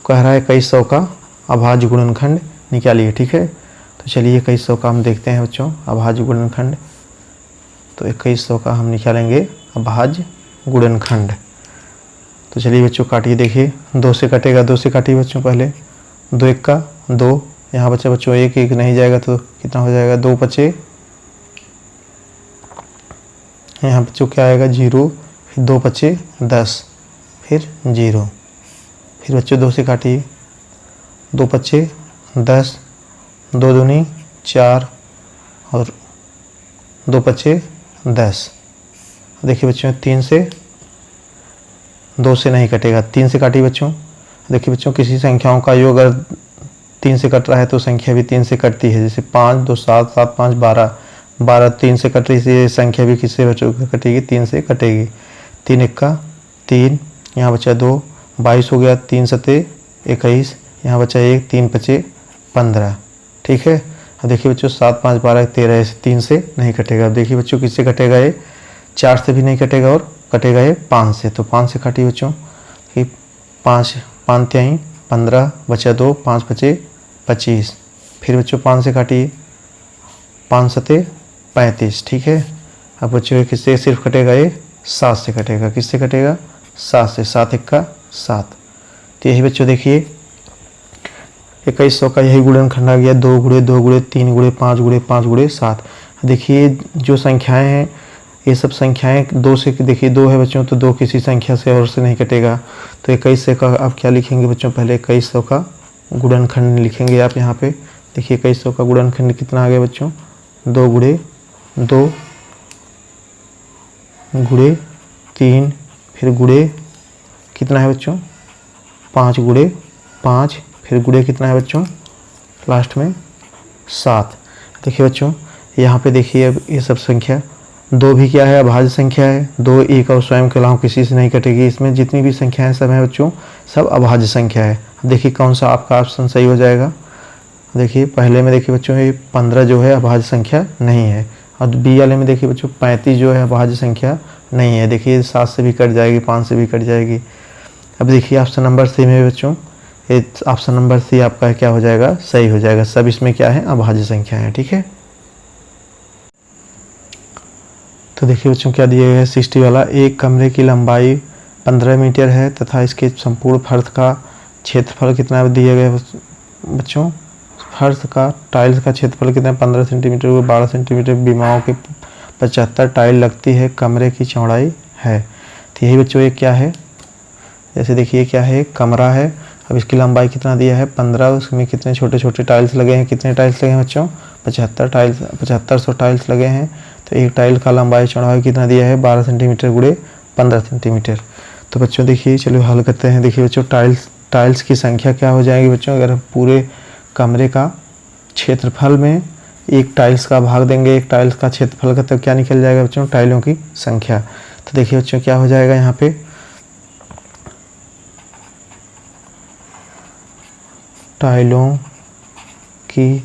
कह रहा है 2100 का अभाज्य गुणनखंड निकालिए, ठीक है। तो चलिए 2100 का हम देखते हैं बच्चों अभाज्य गुणनखंड। तो 2100 का हम निकालेंगे अभाज्य गुणनखंड। तो चलिए बच्चों काटिए, देखिए 2 से कटेगा, 2 से काटिए बच्चों, पहले 2 1 का 2, यहाँ बच्चा बच्चों 1 1 नहीं जाएगा तो कितना हो जाएगा, 2 5, यहाँ बच्चों क्या आएगा 0, फिर 2 5 10, फिर 0, फिर बच्चों 2 से काटिए, 2 5 10, 2 दूनी 4 और 2 5 10। देखिए बच्चों 3 से 2 से नहीं कटेगा, 3 से काटिए बच्चों। देखिए बच्चों किसी संख्याओं का योग अगर 3 से कट रहा है तो संख्या भी 3 से कटती है, जैसे 5 2 7 7 5 12, 12 3 से कट रही है, संख्या भी किससे बच्चों कटेगी, 3 से कटेगी। 3 एक्का 3, यहाँ बचा 2, 22 हो गया। 3 सते 21, यहाँ बचा 1, 3 पचे 15। ठीक है। अब देखिए बच्चों 7 5 12 13, ऐसे 3 से नहीं कटेगा। अब देखिए बच्चों किससे कटेगा, ये 4 से भी नहीं कटेगा और कटेगा ये 5 से। तो 5 से काटिए बच्चों कि 5 5 3 15, बचा 2, 5 बचे 25। फिर बच्चों 5 से काटिए, 5 सते 35। ठीक है। अब बच्चों ये किससे सिर्फ कटेगा, ये 7 से कटेगा। किससे कटेगा, 7 से। 7 एक्का 7। तो यही बच्चों देखिए 2100 का यही गुणनखंड आ गया, 2 गुणे 2 गुणे 3 गुणे 5 गुणे 5 गुणे 7। देखिए जो संख्याएं हैं ये सब संख्याएं 2 से, देखिए 2 है बच्चों, तो 2 किसी संख्या से और से नहीं कटेगा। तो 2100 का आप क्या लिखेंगे बच्चों, पहले 2100 का गुणनखंड लिखेंगे आप यहाँ पे। देखिए 2100 का गुणनखंड कितना आ गया बच्चों, 2 गुणे 2 गुणे 3, फिर गुणे कितना है बच्चों, 5 गुणे 5, फिर गुणे कितना है बच्चों लास्ट में 7। देखिए बच्चों यहाँ पे देखिए अब ये सब संख्या 2 भी क्या है, अभाज्य संख्या है। 2 एक और स्वयं के अलावा किसी से नहीं कटेगी। इसमें जितनी भी संख्याएं सब हैं बच्चों सब अभाज्य संख्या है। देखिए कौन सा आपका ऑप्शन सही हो जाएगा। देखिए पहले में देखिए बच्चों ये 15 जो है अभाज्य संख्या नहीं है, और बी वाले में देखिए बच्चों 35 जो है अभाज्य संख्या नहीं है। देखिए 7 से भी कट जाएगी, 5 से भी कट जाएगी। अब देखिए ऑप्शन नंबर सी में बच्चों ये ऑप्शन नंबर सी आपका क्या हो जाएगा, सही हो जाएगा। सब इसमें क्या है, अभाज्य संख्या है। ठीक है। तो देखिए बच्चों क्या दिया गया है 60 वाला, एक कमरे की लंबाई 15 मीटर है तथा इसके संपूर्ण फर्श का क्षेत्रफल कितना दिया गया है बच्चों। फर्श का टाइल्स का क्षेत्रफल कितना है, 15 सेंटीमीटर व 12 सेंटीमीटर बीमाओं के 75 टाइल लगती है, कमरे की चौड़ाई है। तो यही बच्चों ये क्या है, जैसे देखिए क्या है, कमरा है। अब इसकी लंबाई कितना दिया है 15, उसमें कितने छोटे छोटे टाइल्स लगे हैं, कितने टाइल्स लगे हैं बच्चों 75 टाइल्स, 7500 टाइल्स लगे हैं। तो एक टाइल का लंबाई चौड़ाई कितना दिया है 12 सेंटीमीटर गुणे 15 सेंटीमीटर। तो बच्चों देखिए चलो हल करते हैं। देखिए बच्चों टाइल्स की संख्या क्या हो जाएगी बच्चों, अगर पूरे कमरे का क्षेत्रफल में एक टाइल्स का भाग देंगे एक टाइल्स का क्षेत्रफल का, तो क्या निकल जाएगा बच्चों, टाइलों की संख्या। तो देखिए बच्चों क्या हो जाएगा यहाँ पे, टाइलों की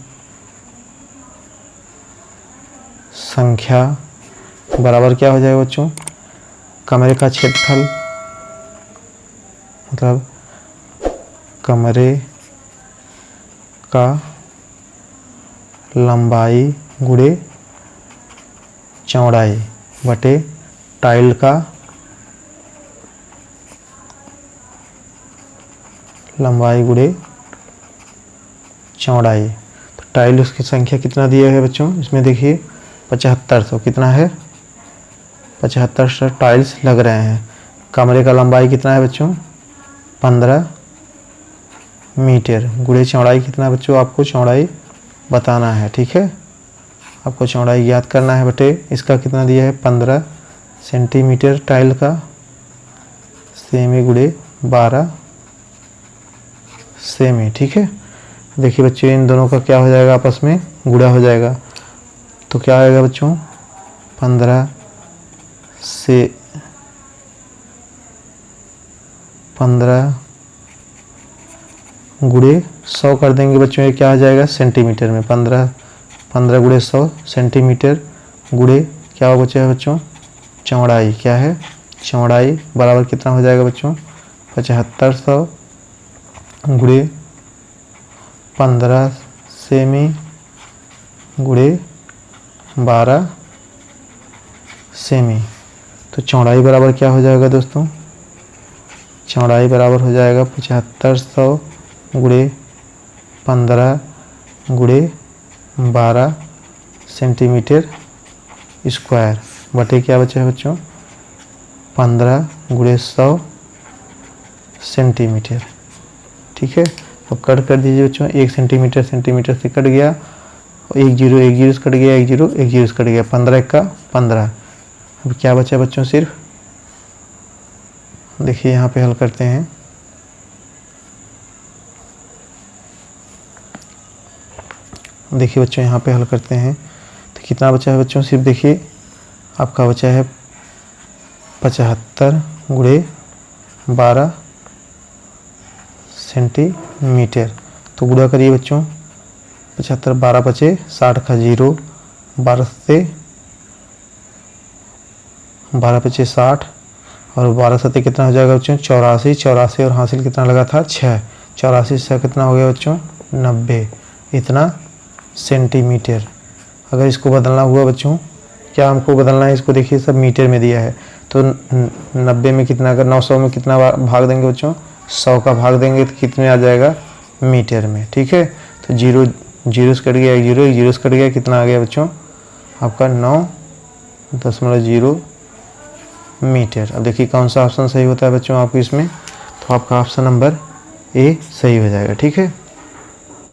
संख्या बराबर क्या हो जाएगा बच्चों, कमरे का क्षेत्रफल मतलब कमरे का लंबाई गुणे चौड़ाई बटे टाइल का लंबाई गुणे चौड़ाई। तो टाइल उसकी संख्या कितना दिया है बच्चों, इसमें देखिए 7500 कितना है, 7500 टाइल्स लग रहे हैं। कमरे का लंबाई कितना है बच्चों 15 मीटर, गुणे चौड़ाई कितना बच्चों, आपको चौड़ाई बताना है। ठीक है, आपको चौड़ाई याद करना है बटे इसका कितना दिया है 15 सेंटीमीटर टाइल का, सेमी गुणे 12 सेमी। ठीक है। देखिए बच्चों इन दोनों का क्या हो जाएगा, आपस में गुणा हो जाएगा। तो क्या आएगा बच्चों 15 से 15 गुणे 100 कर देंगे बच्चों, ये क्या आ जाएगा सेंटीमीटर में, 15 गुणे 100 सेंटीमीटर गुणे क्या हो बच्चे बच्चों चौड़ाई, क्या है चौड़ाई बराबर कितना हो जाएगा बच्चों 7500 गुणे 15 सेमी गुणे 12 सेमी। तो चौड़ाई बराबर क्या हो जाएगा दोस्तों, चौड़ाई बराबर हो जाएगा 7500 गुणे 15 गुणे 12 सेंटीमीटर स्क्वायर बटे क्या बचा है बच्चों 15 गुणे 100 सेंटीमीटर। ठीक है। अब कट कर दीजिए बच्चों, 1 सेंटीमीटर से कट गया, 1 0 से कट गया, 1 0 से कट गया, 15 का 15। अब क्या बचा बच्चों सिर्फ, देखिए यहाँ पे हल करते हैं। देखिए बच्चों यहाँ पे हल करते हैं तो कितना बचा है बच्चों, सिर्फ देखिए आपका बचा है 75 गुणे 12 सेंटीमीटर। तो गुणा करिए बच्चों, 75 12 पचे 60 का 0, 12 से 12 पचे 60 और 12 सत्ते कितना हो जाएगा बच्चों 84, 84 और हासिल कितना लगा था 6, 84 से कितना हो गया बच्चों 90, इतना सेंटीमीटर। अगर इसको बदलना हुआ बच्चों, क्या हमको बदलना है इसको, देखिए सब मीटर में दिया है, तो 90 में कितना, अगर 900 में कितना भाग देंगे बच्चों, 100 का भाग देंगे तो कितने आ जाएगा मीटर में। ठीक है, तो जीरो जीरो से कट गया, एक जीरो से कट गया, कितना आ गया बच्चों आपका 9.0 मीटर। अब देखिए कौन सा ऑप्शन सही होता है बच्चों आपको इसमें, तो आपका ऑप्शन नंबर ए सही हो जाएगा। ठीक है।